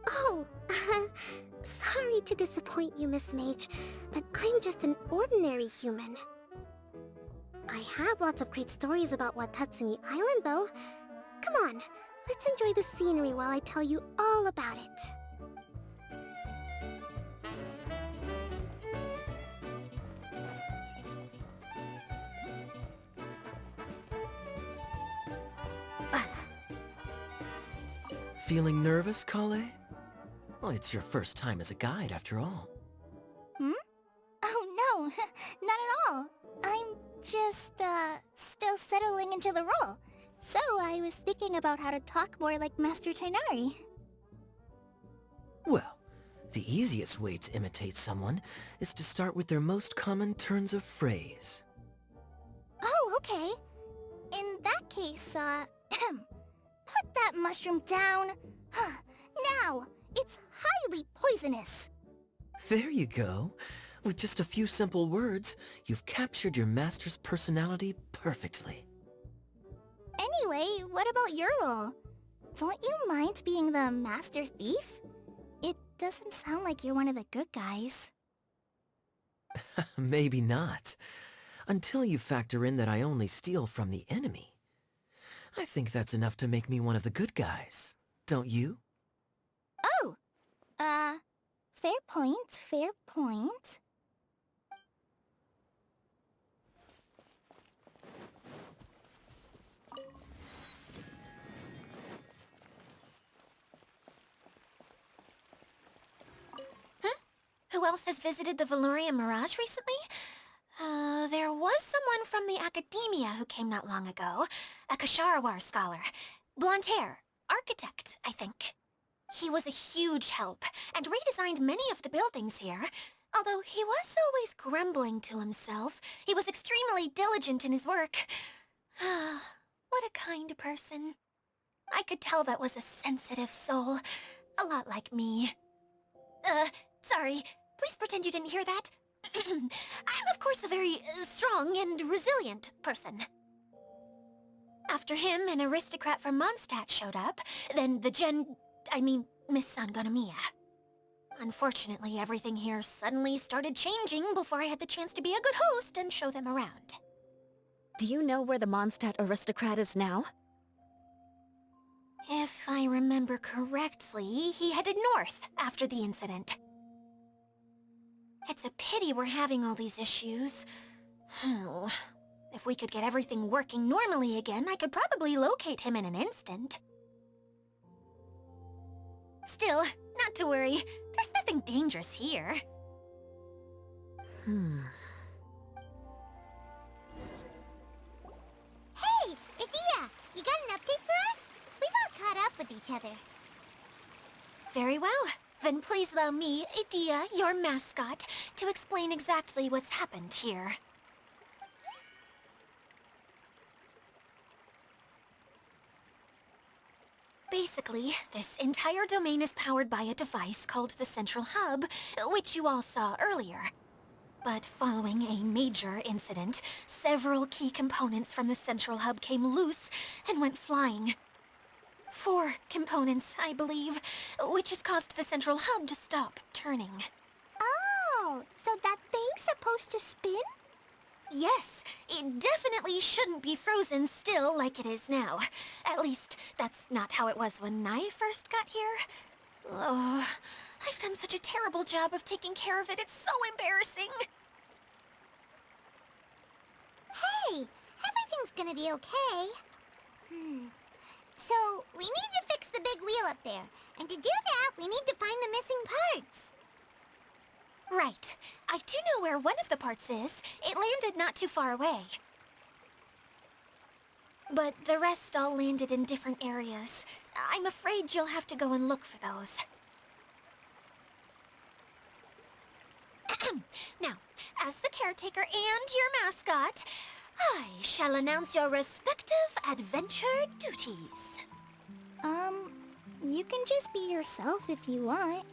Oh, sorry to disappoint you, Miss Mage, but I'm just an ordinary human. I have lots of great stories about Watatsumi Island, though. Come on, let's enjoy the scenery while I tell you all about it. Feeling nervous, Kale? Well, it's your first time as a guide, after all. Oh, no, not at all. I'm just, still settling into the role. So I was thinking about how to talk more like Master Tighnari. Well, the easiest way to imitate someone is to start with their most common turns of phrase. Oh, okay. In that case, put that mushroom down. Now, it's highly poisonous. There you go. With just a few simple words, you've captured your master's personality perfectly. Anyway, what about your role? Don't you mind being the master thief? It doesn't sound like you're one of the good guys. Maybe not. Until you factor in that I only steal from the enemy. I think that's enough to make me one of the good guys. Don't you? Oh! Fair point, fair point. Who else has visited the Veloria Mirage recently? There was someone from the academia who came not long ago. A Kasharawar scholar. Blonde hair. Architect, I think. He was a huge help, and redesigned many of the buildings here. Although he was always grumbling to himself, he was extremely diligent in his work. What a kind person. I could tell that was a sensitive soul. A lot like me. Sorry. Please pretend you didn't hear that. I'm, of course, a very strong and resilient person. After him, an aristocrat from Mondstadt showed up, then Miss Sangonomiya. Unfortunately, everything here suddenly started changing before I had the chance to be a good host and show them around. Do you know where the Mondstadt aristocrat is now? If I remember correctly, he headed north after the incident. It's a pity we're having all these issues. If we could get everything working normally again, I could probably locate him in an instant. Still, not to worry. There's nothing dangerous here. Hey, Idia! You got an update for us? We've all caught up with each other. Very well. Then please allow me, Idia, your mascot, to explain exactly what's happened here. Basically, this entire domain is powered by a device called the Central Hub, which you all saw earlier. But following a major incident, several key components from the Central Hub came loose and went flying. 4 components, I believe, which has caused the Central Hub to stop turning. Oh, so that thing's supposed to spin? Yes, it definitely shouldn't be frozen still like it is now. At least, that's not how it was when I first got here. Oh, I've done such a terrible job of taking care of it, it's so embarrassing. Hey, everything's gonna be okay. So, we need to fix the big wheel up there. And to do that, we need to find the missing parts. Right. I do know where one of the parts is. It landed not too far away. But the rest all landed in different areas. I'm afraid you'll have to go and look for those. Now, as the caretaker and your mascot, I shall announce your respective adventure duties. You can just be yourself if you want.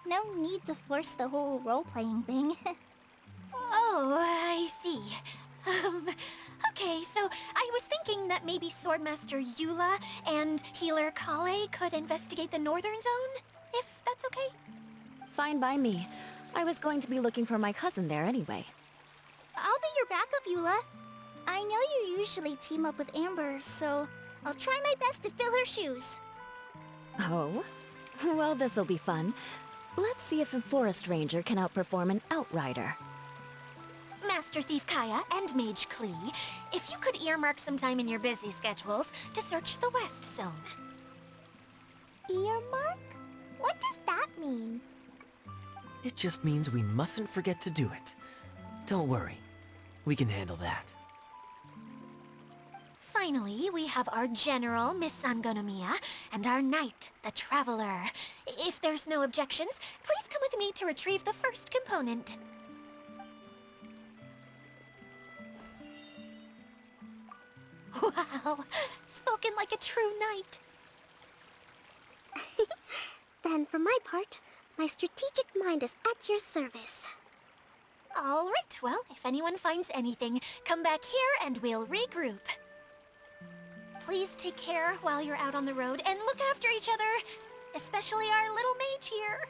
No need to force the whole role-playing thing. Oh, I see. Okay, so I was thinking that maybe Swordmaster Eula and Healer Kale could investigate the Northern Zone, if that's okay? Fine by me. I was going to be looking for my cousin there anyway. I'll be your backup, Eula. I know you usually team up with Amber, so I'll try my best to fill her shoes. Oh? Well, this'll be fun. Let's see if a forest ranger can outperform an outrider. Master Thief Kaya and Mage Klee, if you could earmark some time in your busy schedules to search the West Zone. Earmark? What does that mean? It just means we mustn't forget to do it. Don't worry. We can handle that. Finally, we have our General, Miss Sangonomiya, and our Knight, the Traveler. If there's no objections, please come with me to retrieve the first component. Wow, spoken like a true knight. And for my part, my strategic mind is at your service. All right, well, if anyone finds anything, come back here and we'll regroup. Please take care while you're out on the road and look after each other, especially our little mage here.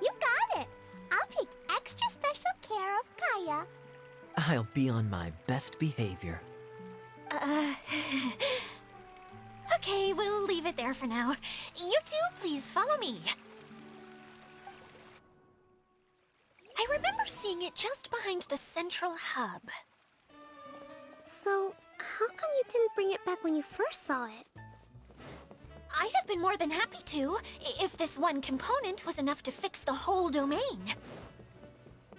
You got it. I'll take extra special care of Kaya. I'll be on my best behavior. Okay, we'll leave it there for now. You two, please follow me. I remember seeing it just behind the central hub. So, how come you didn't bring it back when you first saw it? I'd have been more than happy to, if this one component was enough to fix the whole domain.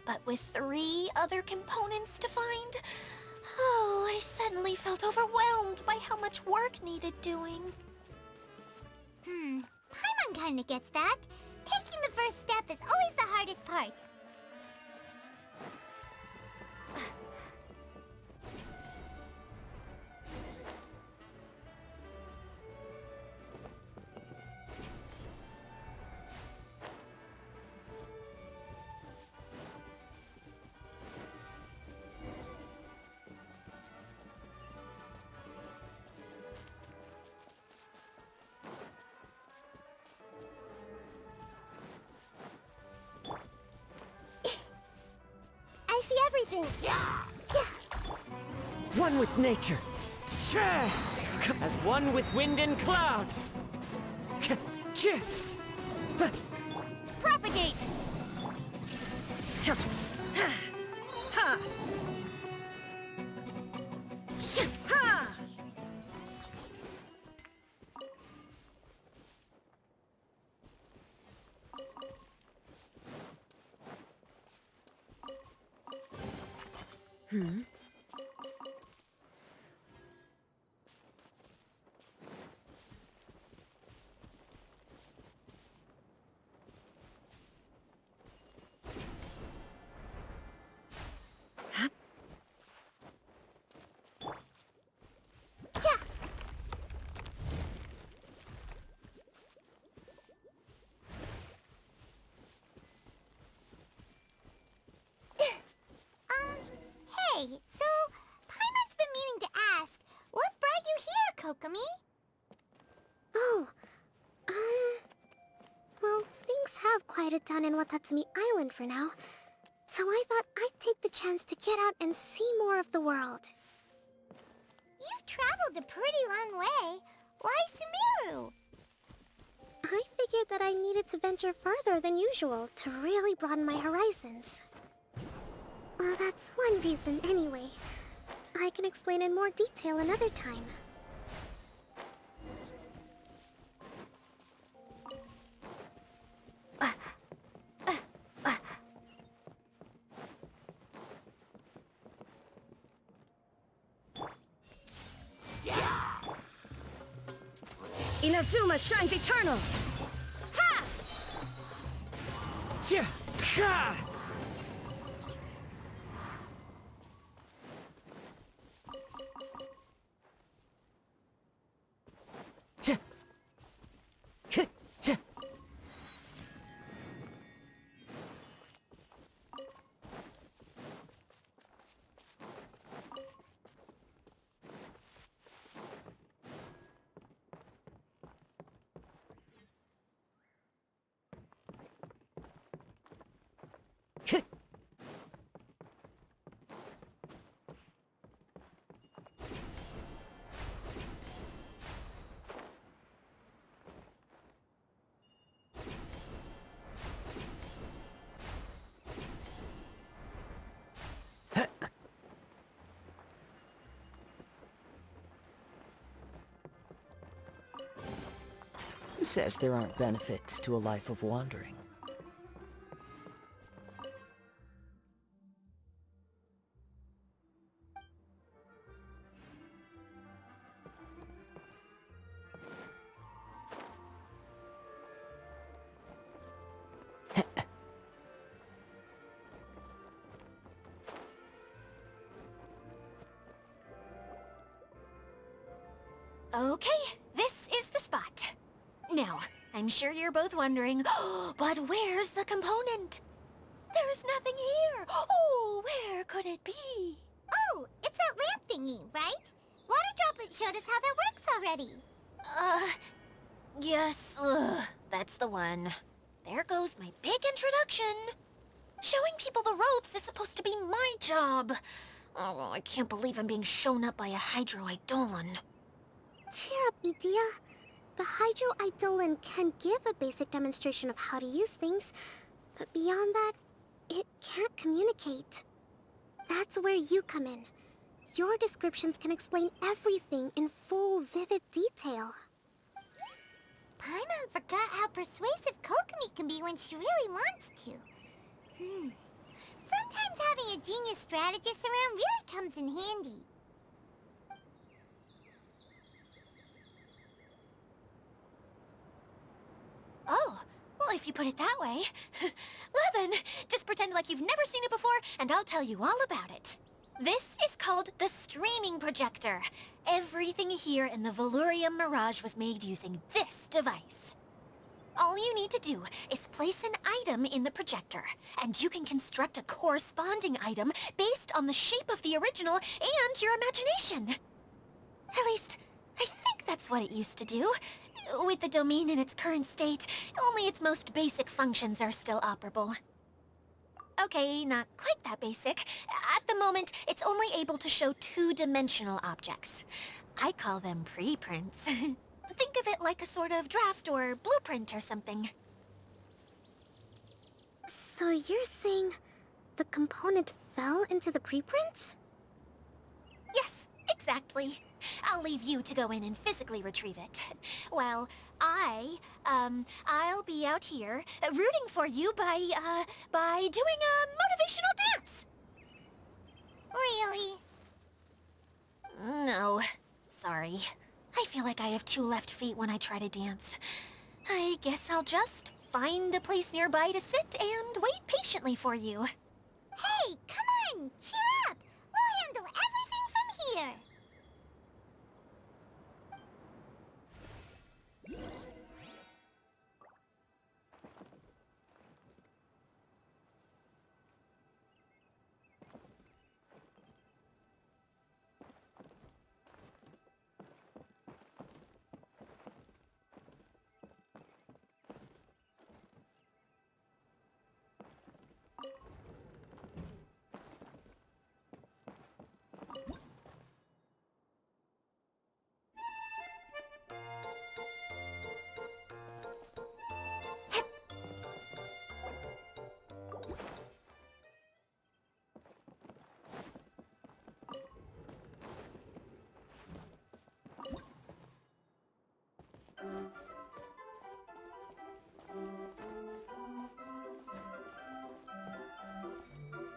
But with 3 other components to find, oh, I suddenly felt overwhelmed by how much work needed doing. Paimon kinda gets that. Taking the first step is always the hardest part. I see everything. One with nature. As one with wind and cloud. Propagate! Hey, so Paimon's been meaning to ask, what brought you here, Kokomi? Oh, well, things have quieted down in Watatsumi Island for now, so I thought I'd take the chance to get out and see more of the world. You've traveled a pretty long way. Why Sumeru? I figured that I needed to venture further than usual to really broaden my horizons. Well, that's one reason anyway. I can explain in more detail another time. Inazuma shines eternal! Ha! Who says there aren't benefits to a life of wandering? Okay, this is the spot. Now, I'm sure you're both wondering, but where's the component? There's nothing here. Oh, where could it be? Oh, it's that lamp thingy, right? Water Droplet showed us how that works already. Yes, that's the one. There goes my big introduction. Showing people the ropes is supposed to be my job. Oh, I can't believe I'm being shown up by a Hydro-Eidolon. Cheer up, Edea. The Hydro-Eidolon can give a basic demonstration of how to use things, but beyond that, it can't communicate. That's where you come in. Your descriptions can explain everything in full, vivid detail. Paimon forgot how persuasive Kokomi can be when she really wants to. Sometimes having a genius strategist around really comes in handy. Oh, well, if you put it that way. Well then, just pretend like you've never seen it before, and I'll tell you all about it. This is called the streaming projector. Everything here in the Valurium Mirage was made using this device. All you need to do is place an item in the projector, and you can construct a corresponding item based on the shape of the original and your imagination. At least, I think that's what it used to do. With the domain in its current state, only its most basic functions are still operable. Okay, not quite that basic. At the moment, it's only able to show two-dimensional objects. I call them preprints. Think of it like a sort of draft or blueprint or something. So you're saying the component fell into the preprints? Yes, exactly. I'll leave you to go in and physically retrieve it. Well, I'll be out here rooting for you by doing a motivational dance. Really? No, sorry. I feel like I have two left feet when I try to dance. I guess I'll just find a place nearby to sit and wait patiently for you. Hey, come on! Cheer up! We'll handle everything from here!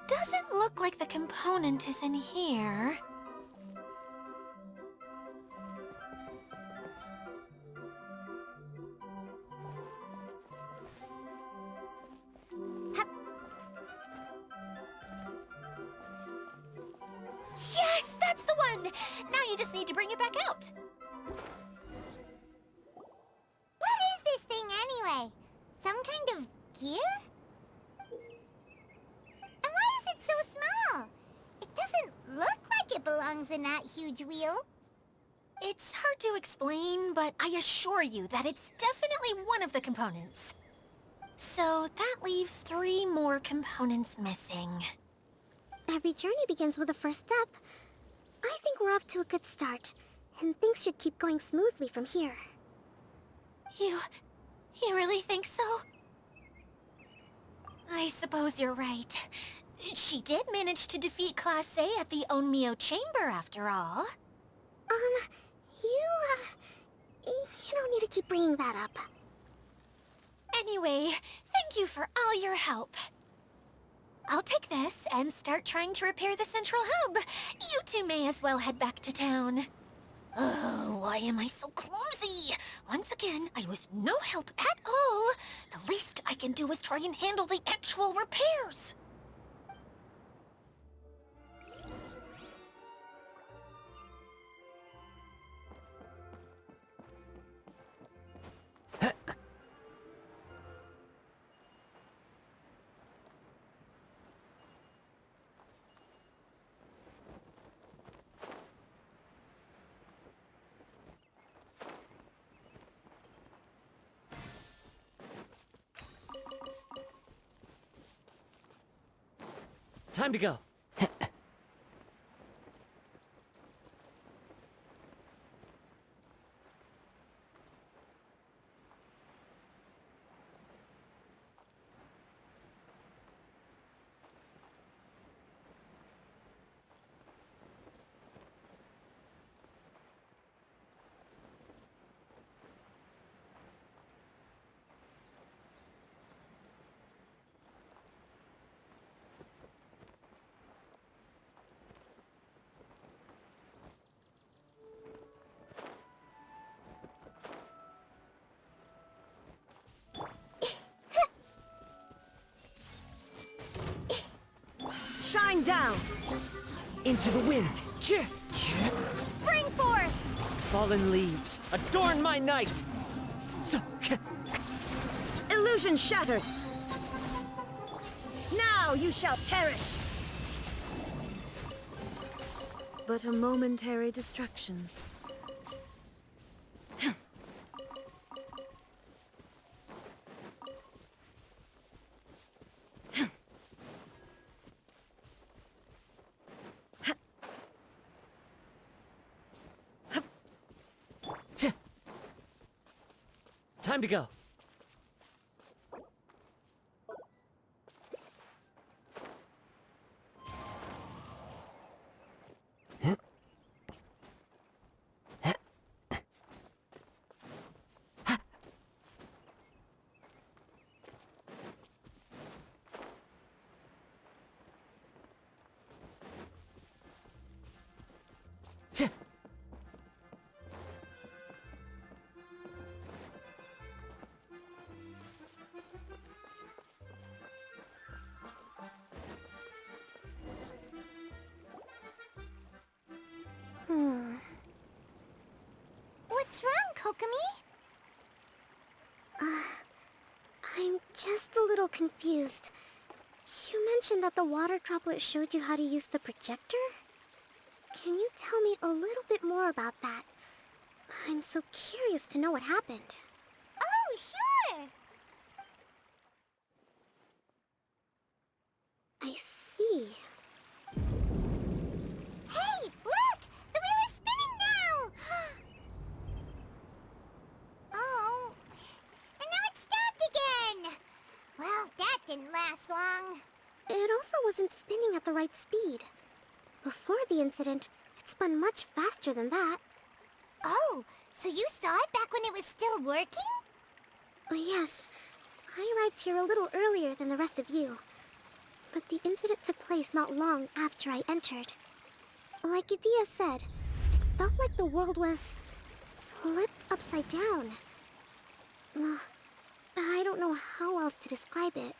Doesn't look like the component is in here. Yes, that's the one! Now you just need to bring it back out. What is this thing anyway? Some kind of gear? And why is it so small? It doesn't look like it belongs in that huge wheel. It's hard to explain, but I assure you that it's definitely one of the components. So that leaves 3 more components missing. Every journey begins with a first step. I think we're off to a good start, and things should keep going smoothly from here. You really think so? I suppose you're right. She did manage to defeat Class A at the Onmyo Chamber, after all. You don't need to keep bringing that up. Anyway, thank you for all your help. I'll take this and start trying to repair the central hub. You two may as well head back to town. Oh, why am I so clumsy? Once again, I was no help at all. The least I can do is try and handle the actual repairs. Time to go. Shine down! Into the wind. Spring forth! Fallen leaves, adorn my night! Illusion shattered! Now you shall perish! But a momentary distraction. Time to go. What's wrong, Kokomi? I'm just a little confused. You mentioned that the water droplet showed you how to use the projector? Can you tell me a little bit more about that? I'm so curious to know what happened. Oh, sure! I see. Hey, look! The wheel is spinning now! Oh, and now it's stopped again! Well, that didn't last long. It also wasn't spinning at the right speed. Before the incident, it spun much faster than that. Oh, so you saw it back when it was still working? Oh, yes. I arrived here a little earlier than the rest of you. But the incident took place not long after I entered. Like Idia said, it felt like the world was flipped upside down. I don't know how else to describe it.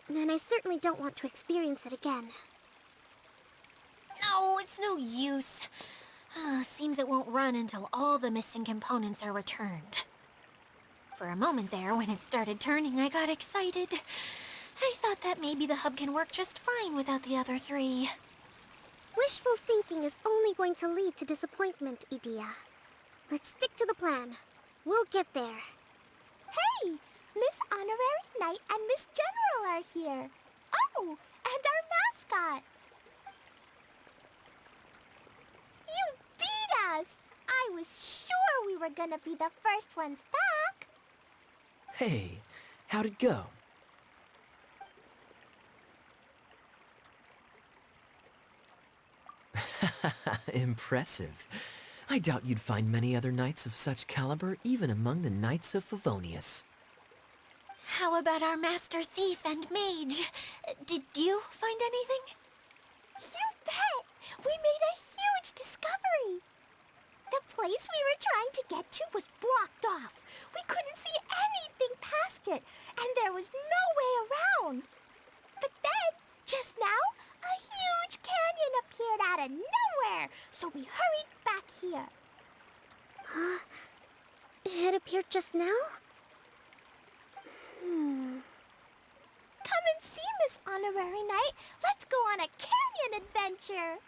And I certainly don't want to experience it again. No, it's no use. Seems it won't run until all the missing components are returned. For a moment there, when it started turning, I got excited. I thought that maybe the hub can work just fine without the other three. Wishful thinking is only going to lead to disappointment, Idia. Let's stick to the plan. We'll get there. Hey! Miss Honorary Knight and Miss General are here. Oh, and our mascot. You beat us! I was sure we were gonna be the first ones back. Hey, how'd it go? Impressive. I doubt you'd find many other knights of such caliber even among the Knights of Favonius. How about our master thief and mage? Did you find anything? You bet! We made a huge discovery! The place we were trying to get to was blocked off. We couldn't see anything past it, and there was no way around. But then, just now, a huge canyon appeared out of nowhere, so we hurried back here. Huh? It appeared just now? Come and see, Miss Honorary Knight. Let's go on a canyon adventure.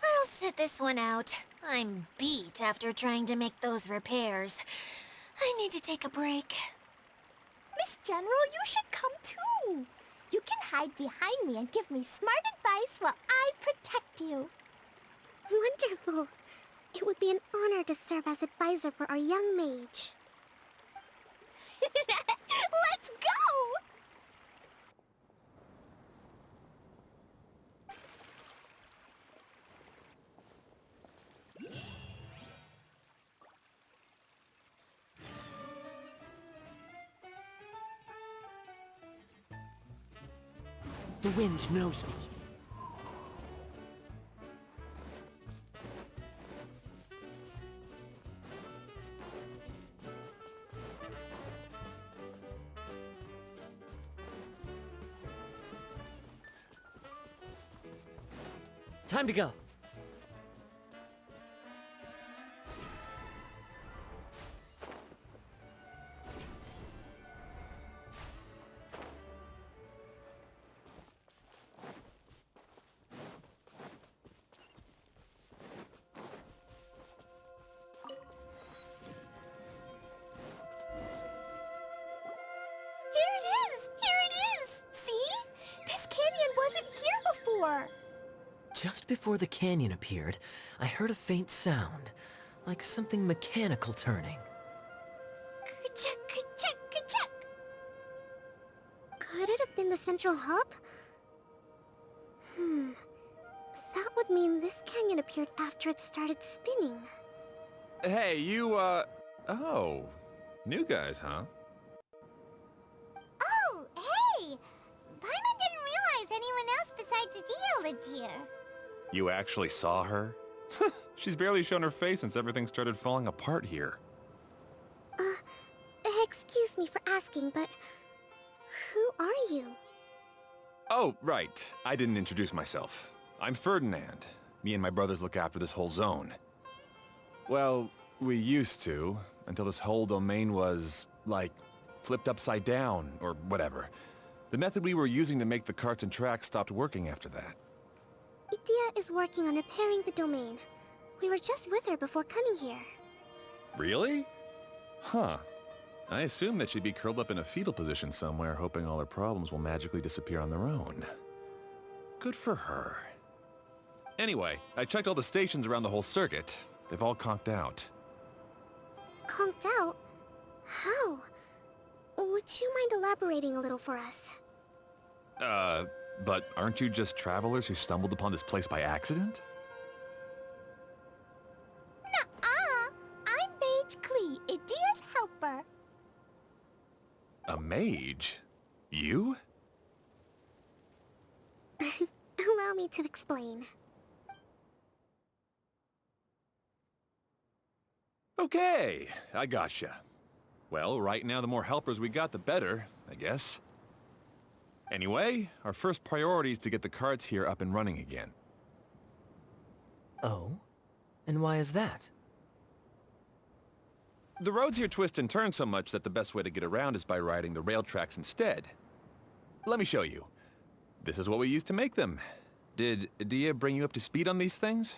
I'll sit this one out. I'm beat after trying to make those repairs. I need to take a break. Miss General, you should come too. hide behind me and give me smart advice while I protect you. Wonderful. It would be an honor to serve as advisor for our young mage. Let's go! The wind knows me. Time to go. Just before the canyon appeared, I heard a faint sound, like something mechanical turning. Ka-chuck, ka-chuck, ka-chuck. Could it have been the central hub? That would mean this canyon appeared after it started spinning. Hey, you, oh. New guys, huh? Oh, hey! Paimon didn't realize anyone else besides Adia lived here. You actually saw her? She's barely shown her face since everything started falling apart here. Excuse me for asking, but who are you? Oh, right. I didn't introduce myself. I'm Ferdinand. Me and my brothers look after this whole zone. Well, we used to, until this whole domain was, like, flipped upside down, or whatever. The method we were using to make the carts and tracks stopped working after that. Idia is working on repairing the domain. We were just with her before coming here. Really? Huh. I assume that she'd be curled up in a fetal position somewhere, hoping all her problems will magically disappear on their own. Good for her. Anyway, I checked all the stations around the whole circuit. They've all conked out. Conked out? How? Would you mind elaborating a little for us? But aren't you just travelers who stumbled upon this place by accident? Nuh-uh! I'm Mage Klee, Idia's helper. A mage? You? Allow me to explain. Okay, I gotcha. Well, right now the more helpers we got, the better, I guess. Anyway, our first priority is to get the carts here up and running again. Oh? And why is that? The roads here twist and turn so much that the best way to get around is by riding the rail tracks instead. Let me show you. This is what we used to make them. Did Adia bring you up to speed on these things?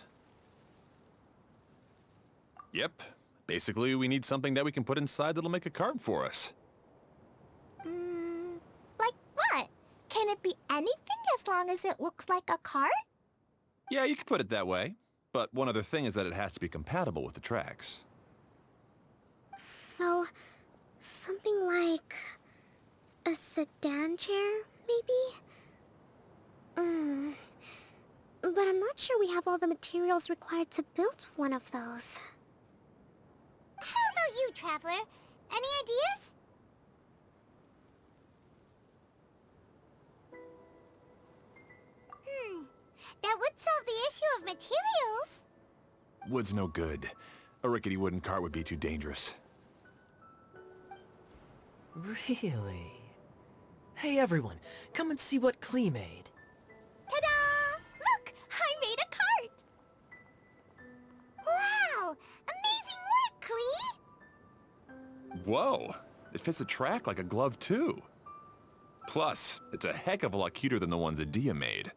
Yep. Basically, we need something that we can put inside that'll make a cart for us. Like what? Can it be anything as long as it looks like a cart? Yeah, you could put it that way. But one other thing is that it has to be compatible with the tracks. So, something like a sedan chair, maybe? But I'm not sure we have all the materials required to build one of those. How about you, Traveler? Any ideas? That would solve the issue of materials. Wood's no good. A rickety wooden cart would be too dangerous. Really? Hey everyone, come and see what Klee made. Ta-da! Look! I made a cart! Wow! Amazing work, Klee! Whoa! It fits the track like a glove too. Plus, it's a heck of a lot cuter than the ones Adia made.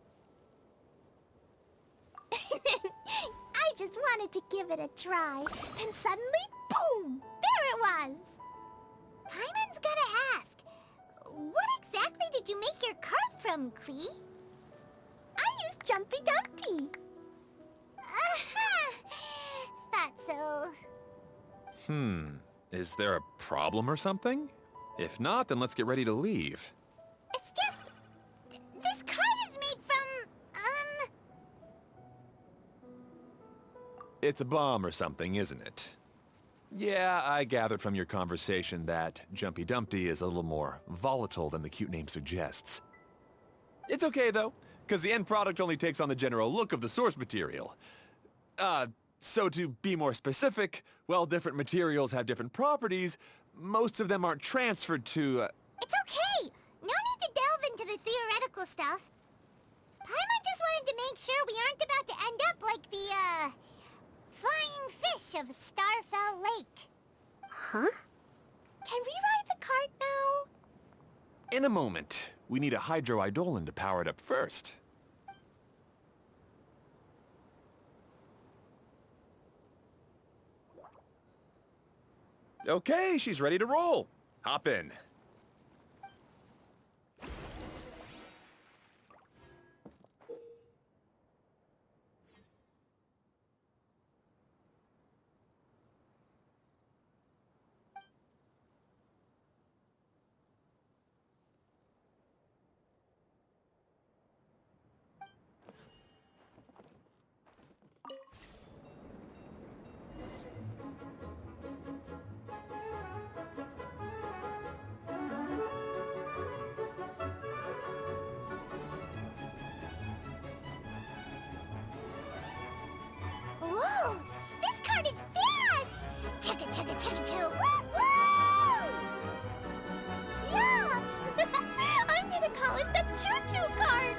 I just wanted to give it a try, and suddenly, boom! There it was! Paimon's gotta ask, what exactly did you make your cart from, Klee? I used Jumpy Dumpty. Aha! Thought so. Is there a problem or something? If not, then let's get ready to leave. It's just... this cart is made from, It's a bomb or something, isn't it? Yeah, I gathered from your conversation that Jumpy Dumpty is a little more volatile than the cute name suggests. It's okay, though, because the end product only takes on the general look of the source material. So to be more specific, while different materials have different properties, most of them aren't transferred to, It's okay! No need to delve into the theoretical stuff. Paimon just wanted to make sure we aren't about to end up like the, flying fish of Starfell Lake. Huh? Can we ride the cart now? In a moment. We need a hydroidolin to power it up first. Okay, she's ready to roll. Hop in. Whoa! This cart is fast! Chugga chugga chugga choo! Woo woo! Yeah! I'm gonna call it the choo-choo cart!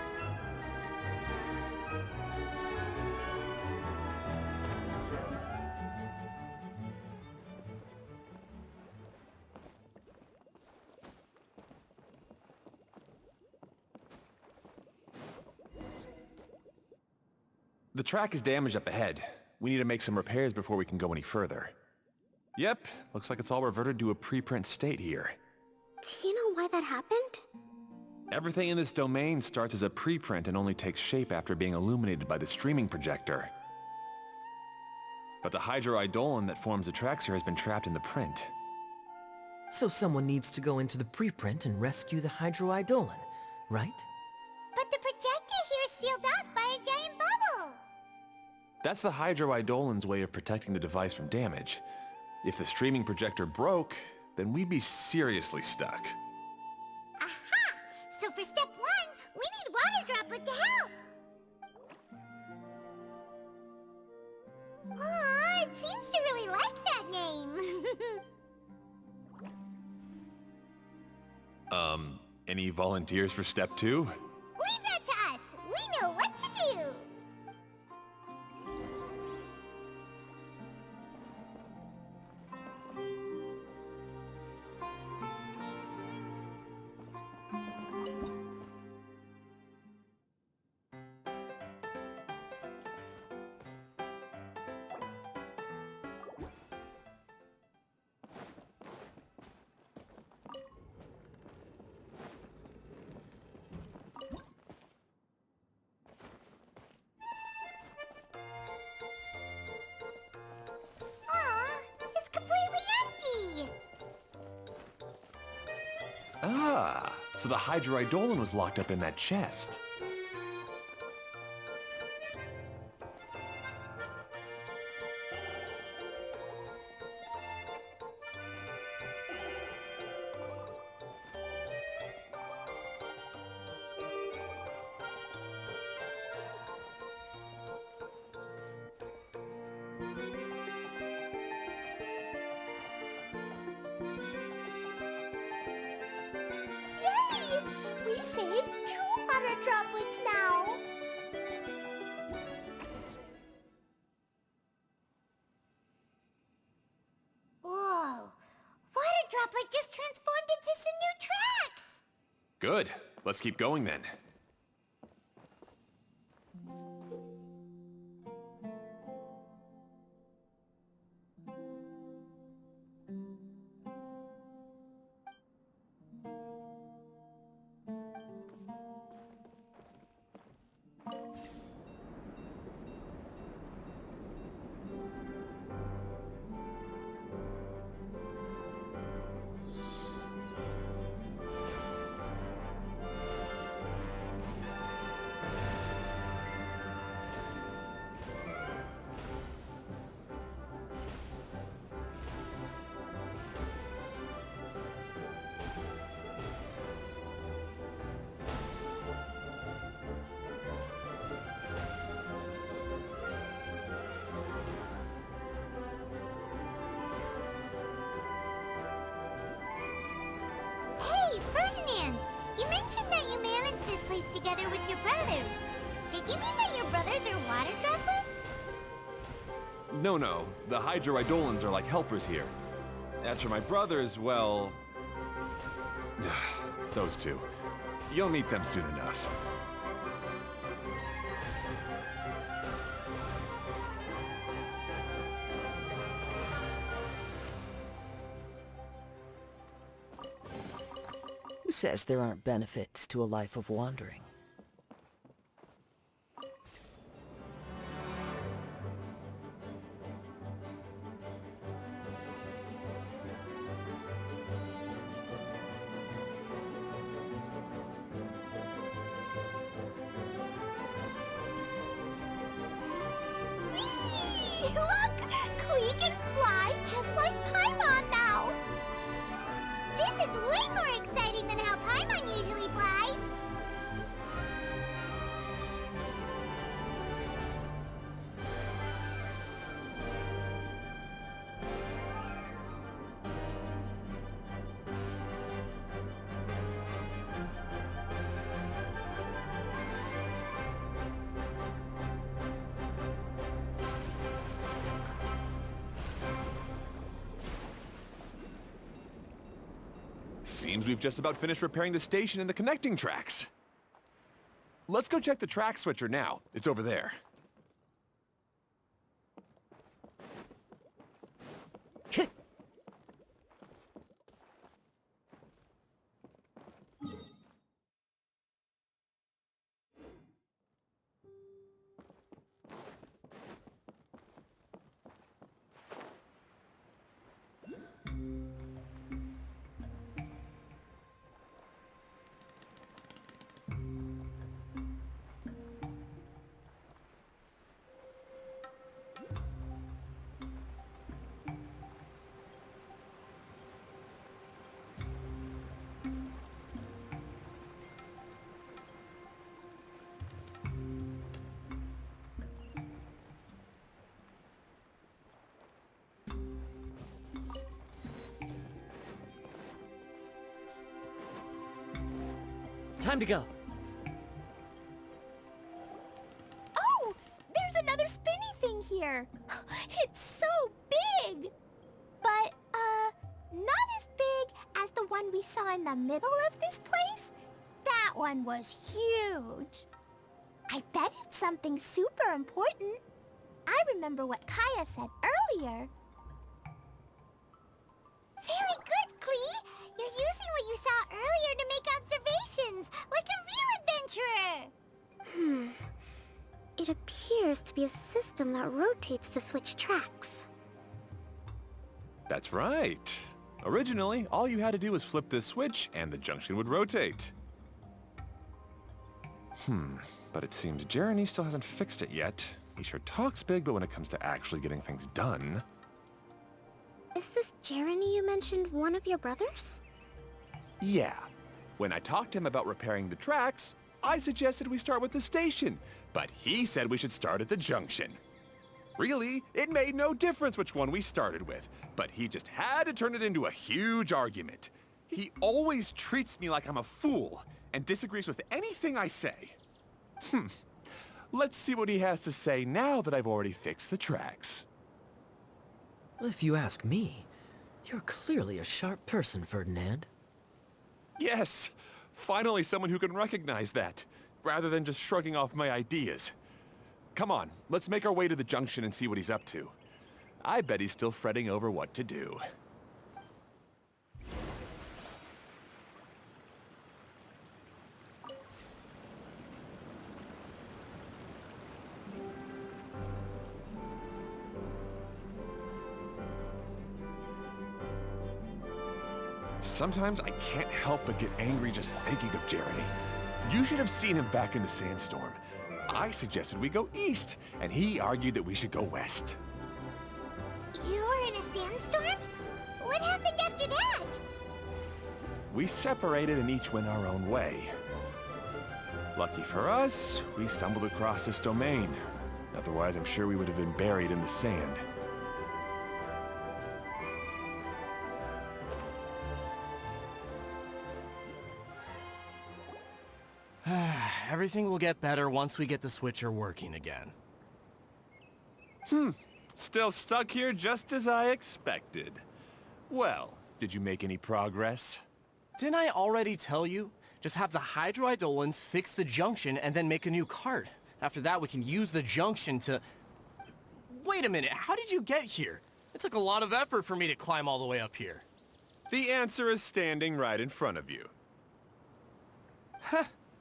The track is damaged up ahead. We need to make some repairs before we can go any further. Yep, looks like it's all reverted to a preprint state here. Do you know why that happened? Everything in this domain starts as a preprint and only takes shape after being illuminated by the streaming projector. But the hydroidolin that forms the tracks here has been trapped in the print. So someone needs to go into the preprint and rescue the hydroidolin, right? But the projector here is sealed off by a giant bubble! That's the hydroidolin's way of protecting the device from damage. If the streaming projector broke, then we'd be seriously stuck. Aha! So for step 1, we need Water Droplet to help! Aw, it seems to really like that name! Any volunteers for step 2? Leave that to us! We know what to do! Aw, it's completely empty! Ah, so the hydroidolin was locked up in that chest. Yay! We saved 2 water droplets now! Whoa! Water Droplet just transformed into some new tracks! Good. Let's keep going then. together with your brothers. Did you mean that your brothers are water droplets? No. The hydroidolins are like helpers here. As for my brothers, well... those two. You'll meet them soon enough. Who says there aren't benefits to a life of wandering? Whee! Look! Klee can fly just like Paimon now! This is way more exciting than how Paimon usually flies. Seems we've just about finished repairing the station and the connecting tracks. Let's go check the track switcher now. It's over there. Time to go. Oh! There's another spinny thing here! It's so big! But, not as big as the one we saw in the middle of this place. That one was huge. I bet it's something super important. I remember what Kaya said earlier. Very good, Klee! You're using what you saw earlier to make observations, like a real adventurer! It appears to be a system that rotates to switch tracks. That's right. Originally, all you had to do was flip this switch and the junction would rotate. But it seems Jeremy still hasn't fixed it yet. He sure talks big, but when it comes to actually getting things done... Is this Jeremy you mentioned one of your brothers? Yeah. When I talked to him about repairing the tracks, I suggested we start with the station, but he said we should start at the junction. Really, it made no difference which one we started with, but he just had to turn it into a huge argument. He always treats me like I'm a fool and disagrees with anything I say. Let's see what he has to say now that I've already fixed the tracks. If you ask me, you're clearly a sharp person, Ferdinand. Yes, finally someone who can recognize that, rather than just shrugging off my ideas. Come on, let's make our way to the junction and see what he's up to. I bet he's still fretting over what to do. Sometimes I can't help but get angry just thinking of Jeremy. You should have seen him back in the sandstorm. I suggested we go east, and he argued that we should go west. You were in a sandstorm? What happened after that? We separated and each went our own way. Lucky for us, we stumbled across this domain. Otherwise, I'm sure we would have been buried in the sand. Everything will get better once we get the switcher working again. Still stuck here just as I expected. Well, did you make any progress? Didn't I already tell you? Just have the hydroidolins fix the junction and then make a new cart. After that, we can use the junction to... Wait a minute, how did you get here? It took a lot of effort for me to climb all the way up here. The answer is standing right in front of you.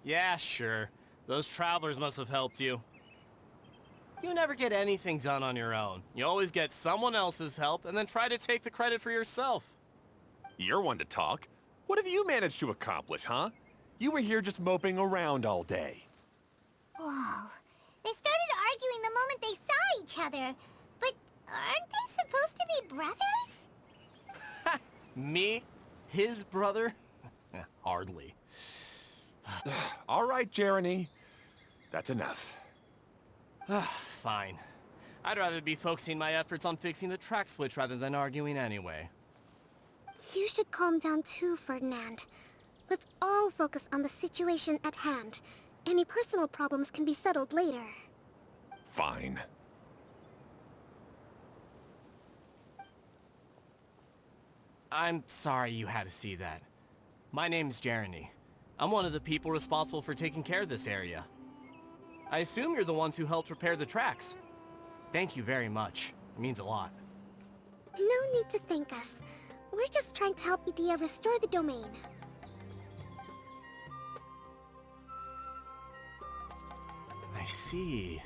Yeah, sure. Those travelers must have helped you. You never get anything done on your own. You always get someone else's help and then try to take the credit for yourself. You're one to talk. What have you managed to accomplish, huh? You were here just moping around all day. Whoa. They started arguing the moment they saw each other. But aren't they supposed to be brothers? Me? His brother? Hardly. All right, Jeremy. That's enough. Fine. I'd rather be focusing my efforts on fixing the track switch rather than arguing anyway. You should calm down too, Ferdinand. Let's all focus on the situation at hand. Any personal problems can be settled later. Fine. I'm sorry you had to see that. My name's Jeremy. I'm one of the people responsible for taking care of this area. I assume you're the ones who helped repair the tracks. Thank you very much. It means a lot. No need to thank us. We're just trying to help Edea restore the domain. I see.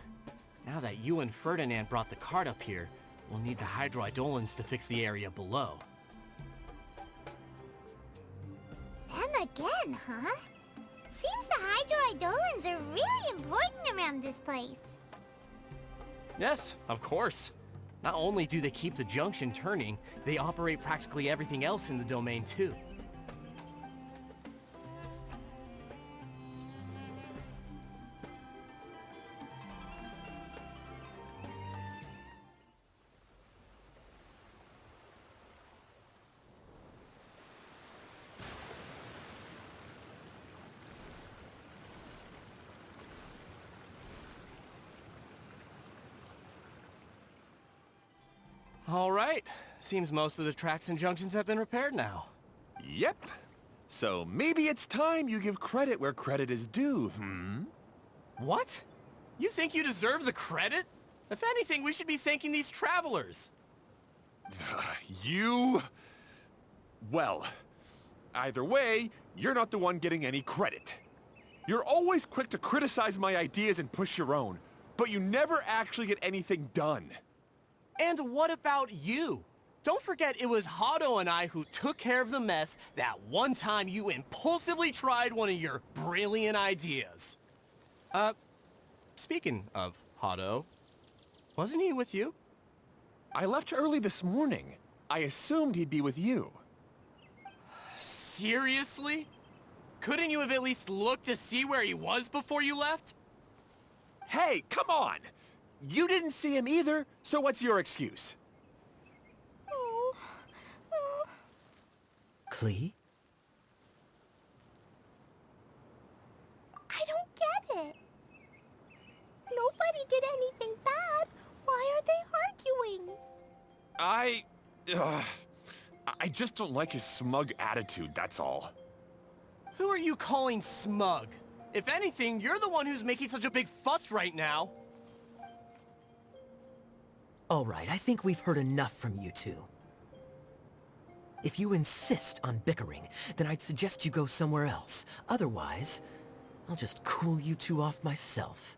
Now that you and Ferdinand brought the cart up here, we'll need the hydroidolins to fix the area below. Them again, huh? Seems the hydroidolins are really important around this place. Yes, of course. Not only do they keep the junction turning, they operate practically everything else in the domain too. All right. Seems most of the tracks and junctions have been repaired now. Yep. So maybe it's time you give credit where credit is due, What? You think you deserve the credit? If anything, we should be thanking these travelers. You... Well, either way, you're not the one getting any credit. You're always quick to criticize my ideas and push your own, but you never actually get anything done. And what about you? Don't forget it was Hado and I who took care of the mess that one time you impulsively tried one of your brilliant ideas. Speaking of Hado, wasn't he with you? I left early this morning. I assumed he'd be with you. Seriously? Couldn't you have at least looked to see where he was before you left? Hey, come on! You didn't see him either, so what's your excuse? Klee? I don't get it. Nobody did anything bad. Why are they arguing? I just don't like his smug attitude, that's all. Who are you calling smug? If anything, you're the one who's making such a big fuss right now. All right, I think we've heard enough from you two. If you insist on bickering, then I'd suggest you go somewhere else. Otherwise, I'll just cool you two off myself.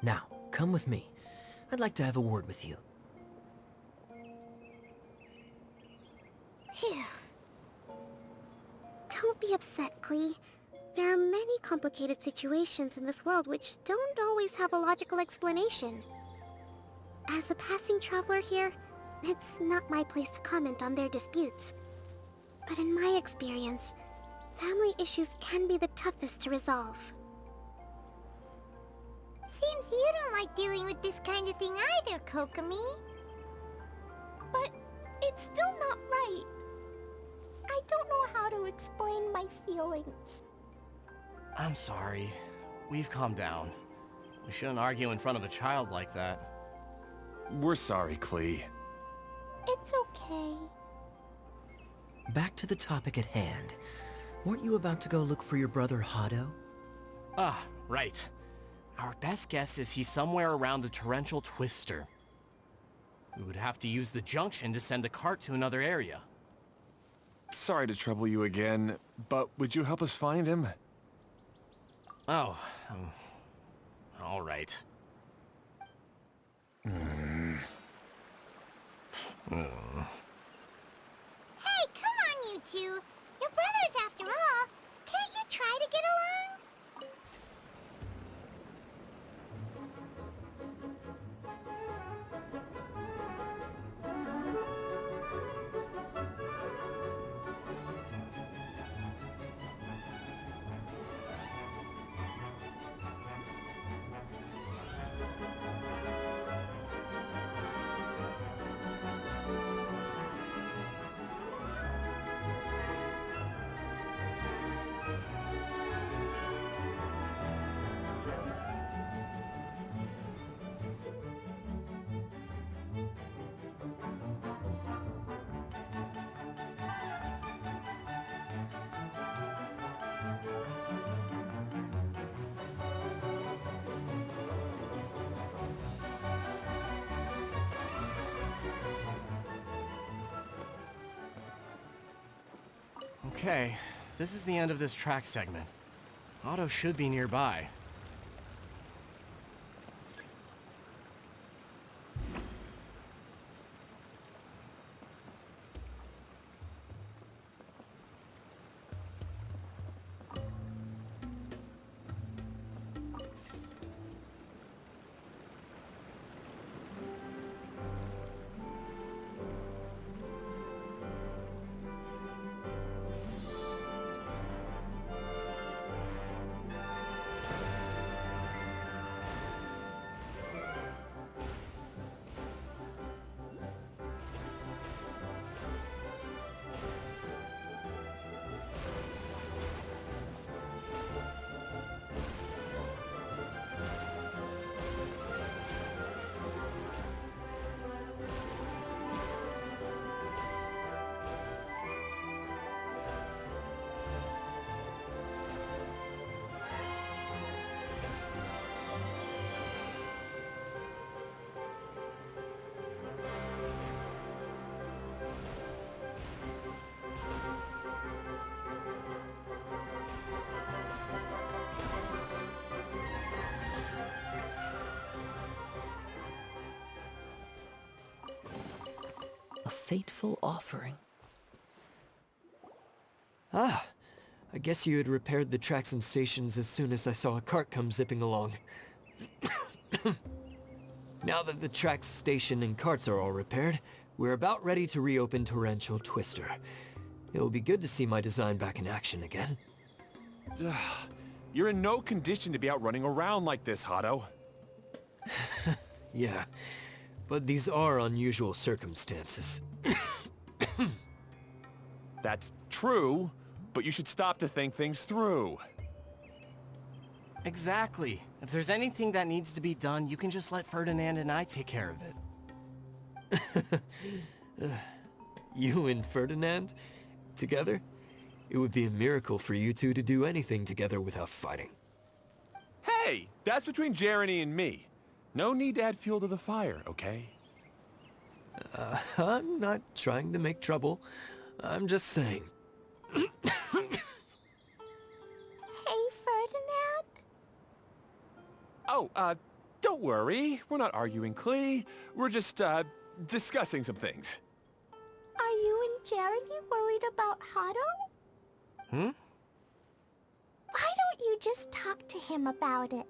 Now, come with me. I'd like to have a word with you. Phew. Don't be upset, Klee. There are many complicated situations in this world which don't always have a logical explanation. As a passing traveler here, it's not my place to comment on their disputes. But in my experience, family issues can be the toughest to resolve. Seems you don't like dealing with this kind of thing either, Kokomi. But it's still not right. I don't know how to explain my feelings. I'm sorry. We've calmed down. We shouldn't argue in front of a child like that. We're sorry, Klee. It's okay. Back to the topic at hand. Weren't you about to go look for your brother Hado? Ah, right. Our best guess is he's somewhere around the torrential twister. We would have to use the junction to send the cart to another area. Sorry to trouble you again, but would you help us find him? Oh, all right. Hey, come on, you two. You're brothers after all. Can't you try to get along? Okay, this is the end of this track segment. Otto should be nearby. A fateful offering. Ah, I guess you had repaired the tracks and stations as soon as I saw a cart come zipping along. Now that the tracks, station, and carts are all repaired, we're about ready to reopen Torrential Twister. It'll be good to see my design back in action again. You're in no condition to be out running around like this, Hado. Yeah, but these are unusual circumstances. That's true, but you should stop to think things through. Exactly. If there's anything that needs to be done, you can just let Ferdinand and I take care of it. You and Ferdinand? Together? It would be a miracle for you two to do anything together without fighting. Hey, that's between Jeremy and me. No need to add fuel to the fire, okay? I'm not trying to make trouble. I'm just saying. Hey, Ferdinand? Oh, don't worry. We're not arguing, Klee. We're just, discussing some things. Are you and Jeremy worried about Hado? Hmm? Why don't you just talk to him about it?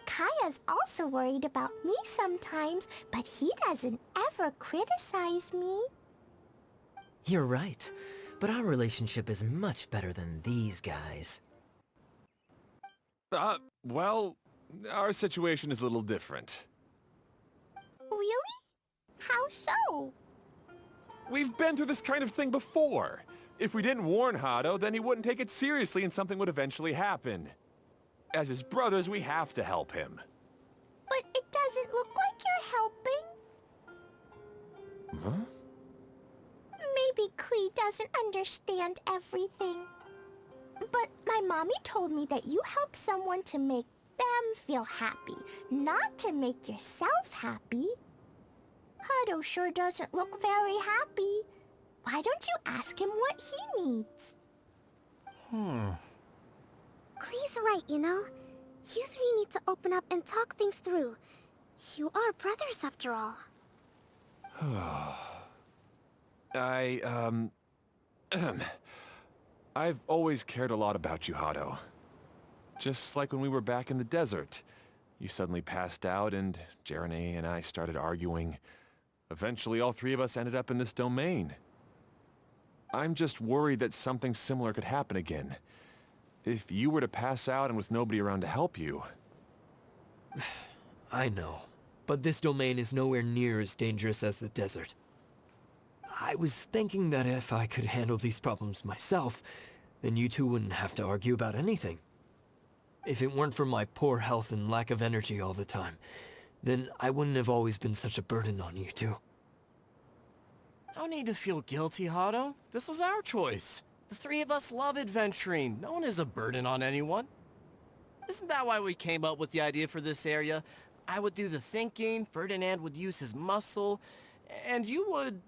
Kaya's also worried about me sometimes, but he doesn't ever criticize me. You're right, but our relationship is much better than these guys. Well, our situation is a little different. Really? How so? We've been through this kind of thing before. If we didn't warn Hado, then he wouldn't take it seriously and something would eventually happen. As his brothers, we have to help him. But it doesn't look like you're helping. Huh? Maybe Klee doesn't understand everything. But my mommy told me that you help someone to make them feel happy, not to make yourself happy. Hado sure doesn't look very happy. Why don't you ask him what he needs? Klee's right, you know. You three need to open up and talk things through. You are brothers after all. I've always cared a lot about you, Hado. Just like when we were back in the desert. You suddenly passed out and Jeremy and I started arguing. Eventually, all three of us ended up in this domain. I'm just worried that something similar could happen again. If you were to pass out and with nobody around to help you. I know, but this domain is nowhere near as dangerous as the desert. I was thinking that if I could handle these problems myself, then you two wouldn't have to argue about anything. If it weren't for my poor health and lack of energy all the time, then I wouldn't have always been such a burden on you two. No need to feel guilty, Hado. This was our choice. The three of us love adventuring. No one is a burden on anyone. Isn't that why we came up with the idea for this area? I would do the thinking, Ferdinand would use his muscle, and you would...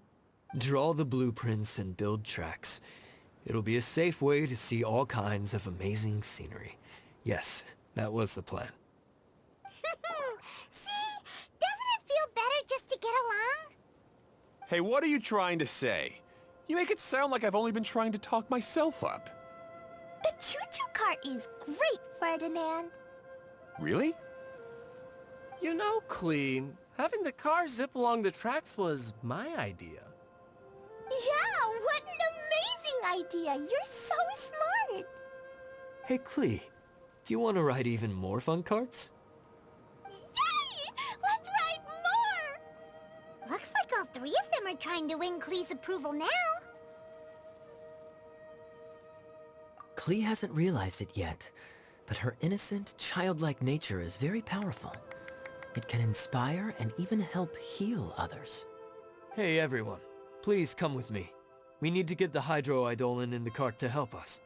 Draw the blueprints and build tracks. It'll be a safe way to see all kinds of amazing scenery. Yes, that was the plan. See? Doesn't it feel better just to get along? Hey, what are you trying to say? You make it sound like I've only been trying to talk myself up. The choo-choo cart is great, Ferdinand. Really? You know, Klee, having the car zip along the tracks was my idea. Yeah, what an amazing idea! You're so smart! Hey, Klee, do you want to ride even more fun carts? Yay! Let's ride more! Looks like all three of them are trying to win Klee's approval now. Klee hasn't realized it yet, but her innocent, childlike nature is very powerful. It can inspire and even help heal others. Hey, everyone. Please come with me. We need to get the hydroidolin in the cart to help us.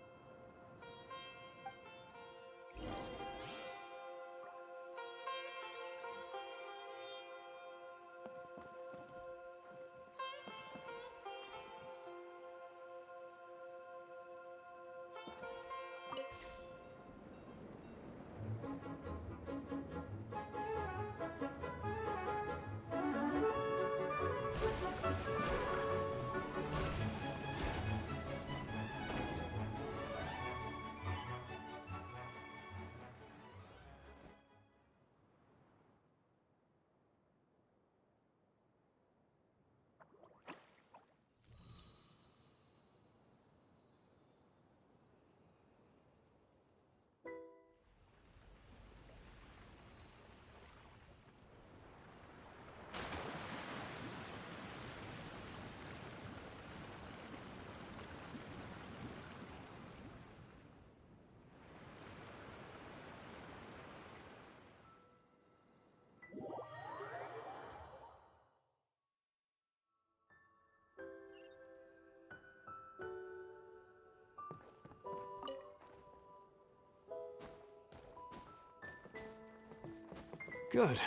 Good.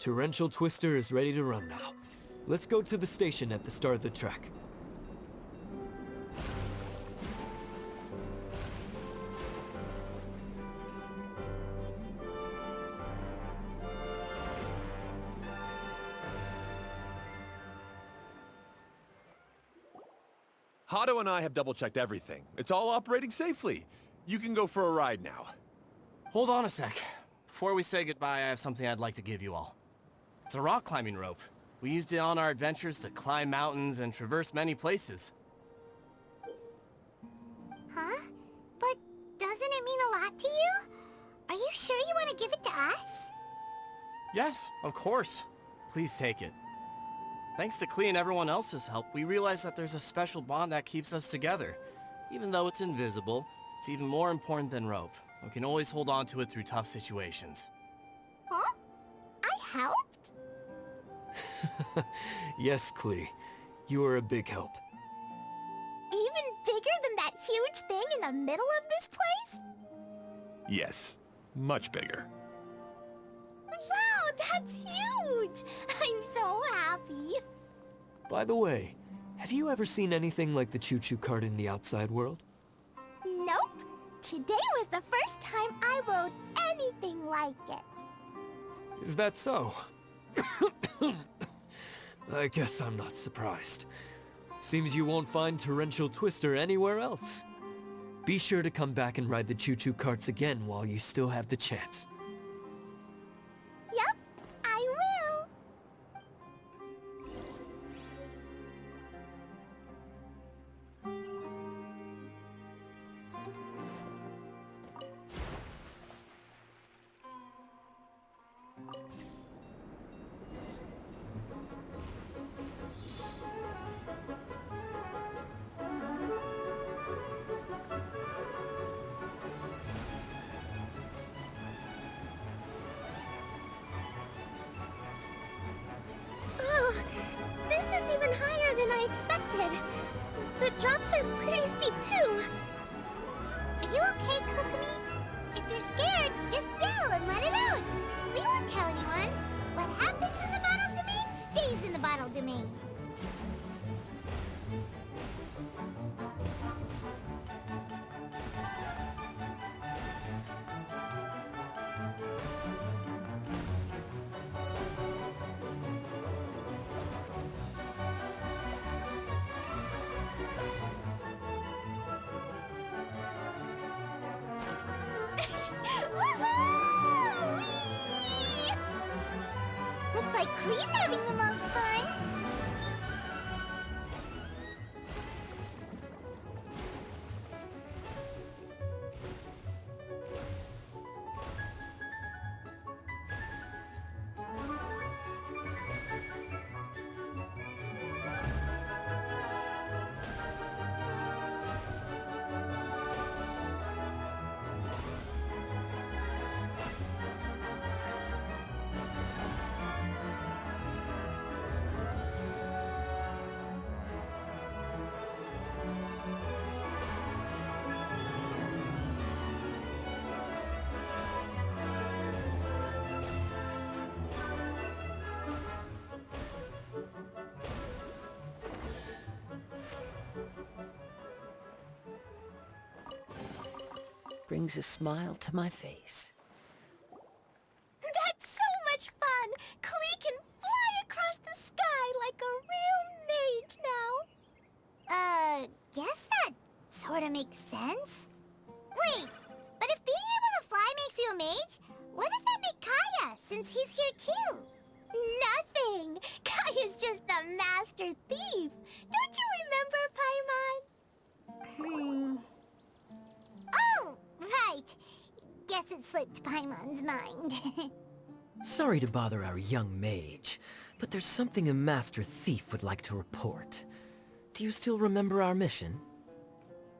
Torrential Twister is ready to run now. Let's go to the station at the start of the track. Hado and I have double-checked everything. It's all operating safely. You can go for a ride now. Hold on a sec. Before we say goodbye, I have something I'd like to give you all. It's a rock climbing rope. We used it on our adventures to climb mountains and traverse many places. Huh? But doesn't it mean a lot to you? Are you sure you want to give it to us? Yes, of course. Please take it. Thanks to Klee and everyone else's help, we realized that there's a special bond that keeps us together. Even though it's invisible, it's even more important than rope. We can always hold on to it through tough situations. Huh? I helped? Yes, Klee. You are a big help. Even bigger than that huge thing in the middle of this place? Yes, much bigger. Wow, that's huge! I'm so happy. By the way, have you ever seen anything like the choo-choo cart in the outside world? Nope. Today was the first time I rode anything like it. Is that so? I guess I'm not surprised. Seems you won't find Torrential Twister anywhere else. Be sure to come back and ride the choo-choo carts again while you still have the chance. Yep, I will. Oh, this is even higher than I expected. The drops are pretty steep too. Are you okay, Kokomi? If you're scared, just yell and let it out. We won't tell anyone. What happens in the bottle domain stays in the bottle domain. Woohoo! Looks like Klee's having the most fun. Brings a smile to my face. That's so much fun! Klee can fly across the sky like a real mage now. Guess that sorta makes sense. Wait, but if being able to fly makes you a mage, what does that make Kaya, since he's here too? Nothing! Kaya's just the master thief! Don't you remember, Paimon? Oh, right. Guess it slipped Paimon's mind. Sorry to bother our young mage, but there's something a master thief would like to report. Do you still remember our mission?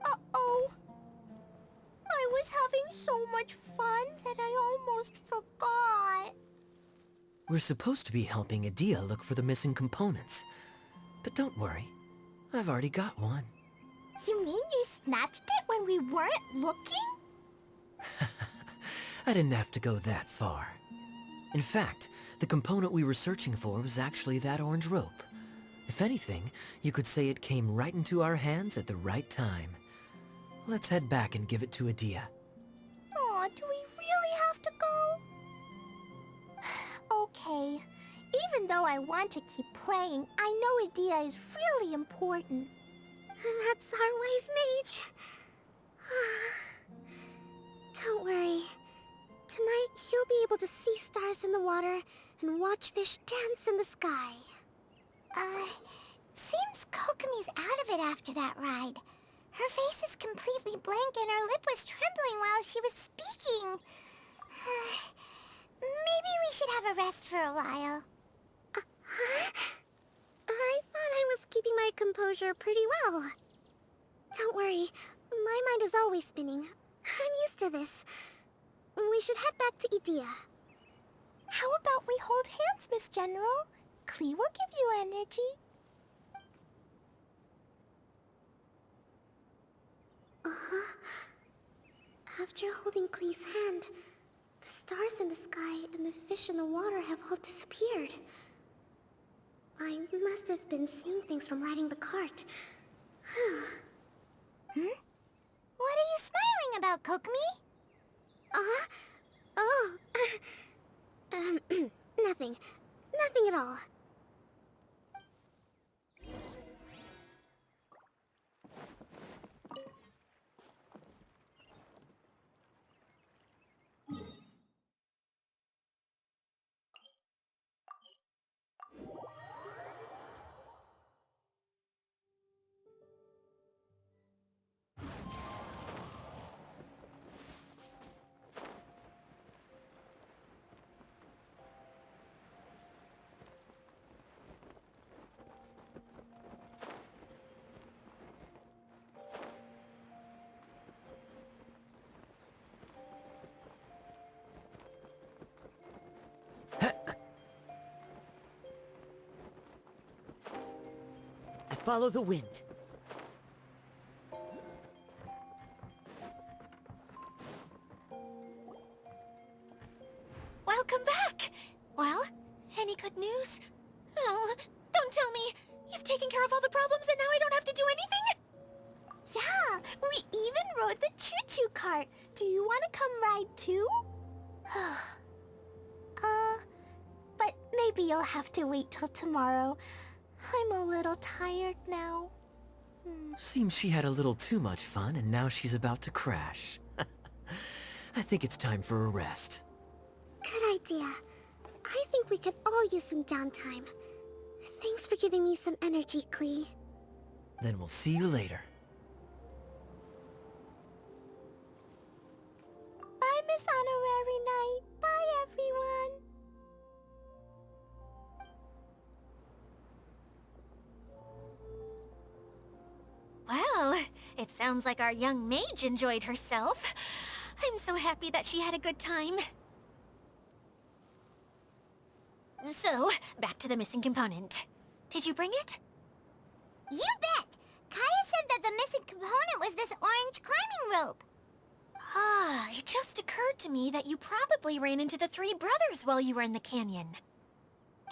Uh-oh. I was having so much fun that I almost forgot. We're supposed to be helping Adia look for the missing components. But don't worry, I've already got one. You mean you snatched it when we weren't looking? I didn't have to go that far. In fact, the component we were searching for was actually that orange rope. If anything, you could say it came right into our hands at the right time. Let's head back and give it to Adia. Aw, do we really have to go? Okay. Even though I want to keep playing, I know Adia is really important. That's our wise mage. Don't worry. Tonight, you'll be able to see stars in the water and watch fish dance in the sky. Seems Kokomi's out of it after that ride. Her face is completely blank and her lip was trembling while she was speaking. Maybe we should have a rest for a while. I thought I was keeping my composure pretty well. Don't worry, My mind is always spinning. I'm used to this. We should head back to Idea. How about we hold hands, Miss General? Klee will give you energy. Uh-huh. After holding Klee's hand, the stars in the sky and the fish in the water have all disappeared. I must have been seeing things from riding the cart. What are you smiling about, Kokomi? Oh. Nothing. Nothing at all. I follow the wind. Welcome back! Well, any good news? Oh, don't tell me! You've taken care of all the problems and now I don't have to do anything? Yeah, we even rode the choo-choo cart. Do you want to come ride too? But maybe you'll have to wait till tomorrow. I'm a little tired now. Seems she had a little too much fun and now she's about to crash. I think it's time for a rest. Good idea. I think we could all use some downtime. Thanks for giving me some energy, Klee. Then we'll see you later. Bye, Miss Honorary Knight. Bye, everyone. Well, it sounds like our young mage enjoyed herself. I'm so happy that she had a good time. So, back to the missing component. Did you bring it? You bet! Kaya said that the missing component was this orange climbing rope. Ah, it just occurred to me that you probably ran into the three brothers while you were in the canyon.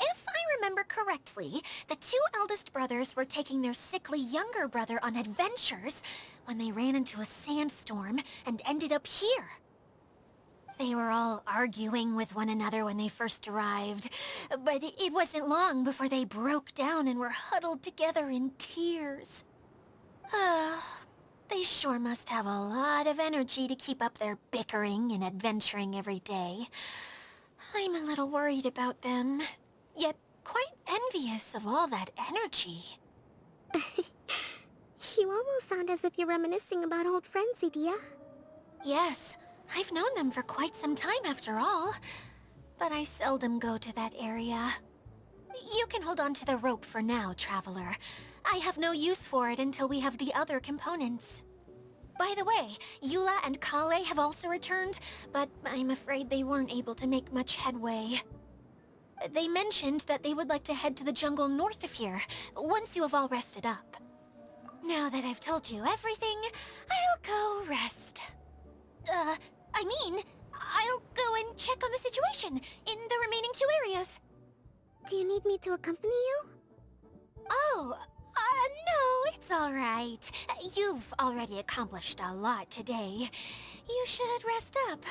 If I remember correctly, the two eldest brothers were taking their sickly younger brother on adventures when they ran into a sandstorm and ended up here. They were all arguing with one another when they first arrived, but it wasn't long before they broke down and were huddled together in tears. They sure must have a lot of energy to keep up their bickering and adventuring every day. I'm a little worried about them, yet quite envious of all that energy. You almost sound as if you're reminiscing about old friends, Idea. Yes, I've known them for quite some time after all, but I seldom go to that area. You can hold on to the rope for now, Traveler. I have no use for it until we have the other components. By the way, Eula and Kale have also returned, but I'm afraid they weren't able to make much headway. They mentioned that they would like to head to the jungle north of here, once you have all rested up. Now that I've told you everything, I'll go rest. I'll go and check on the situation in the remaining two areas. Do you need me to accompany you? Oh, no, it's all right. You've already accomplished a lot today. You should rest up.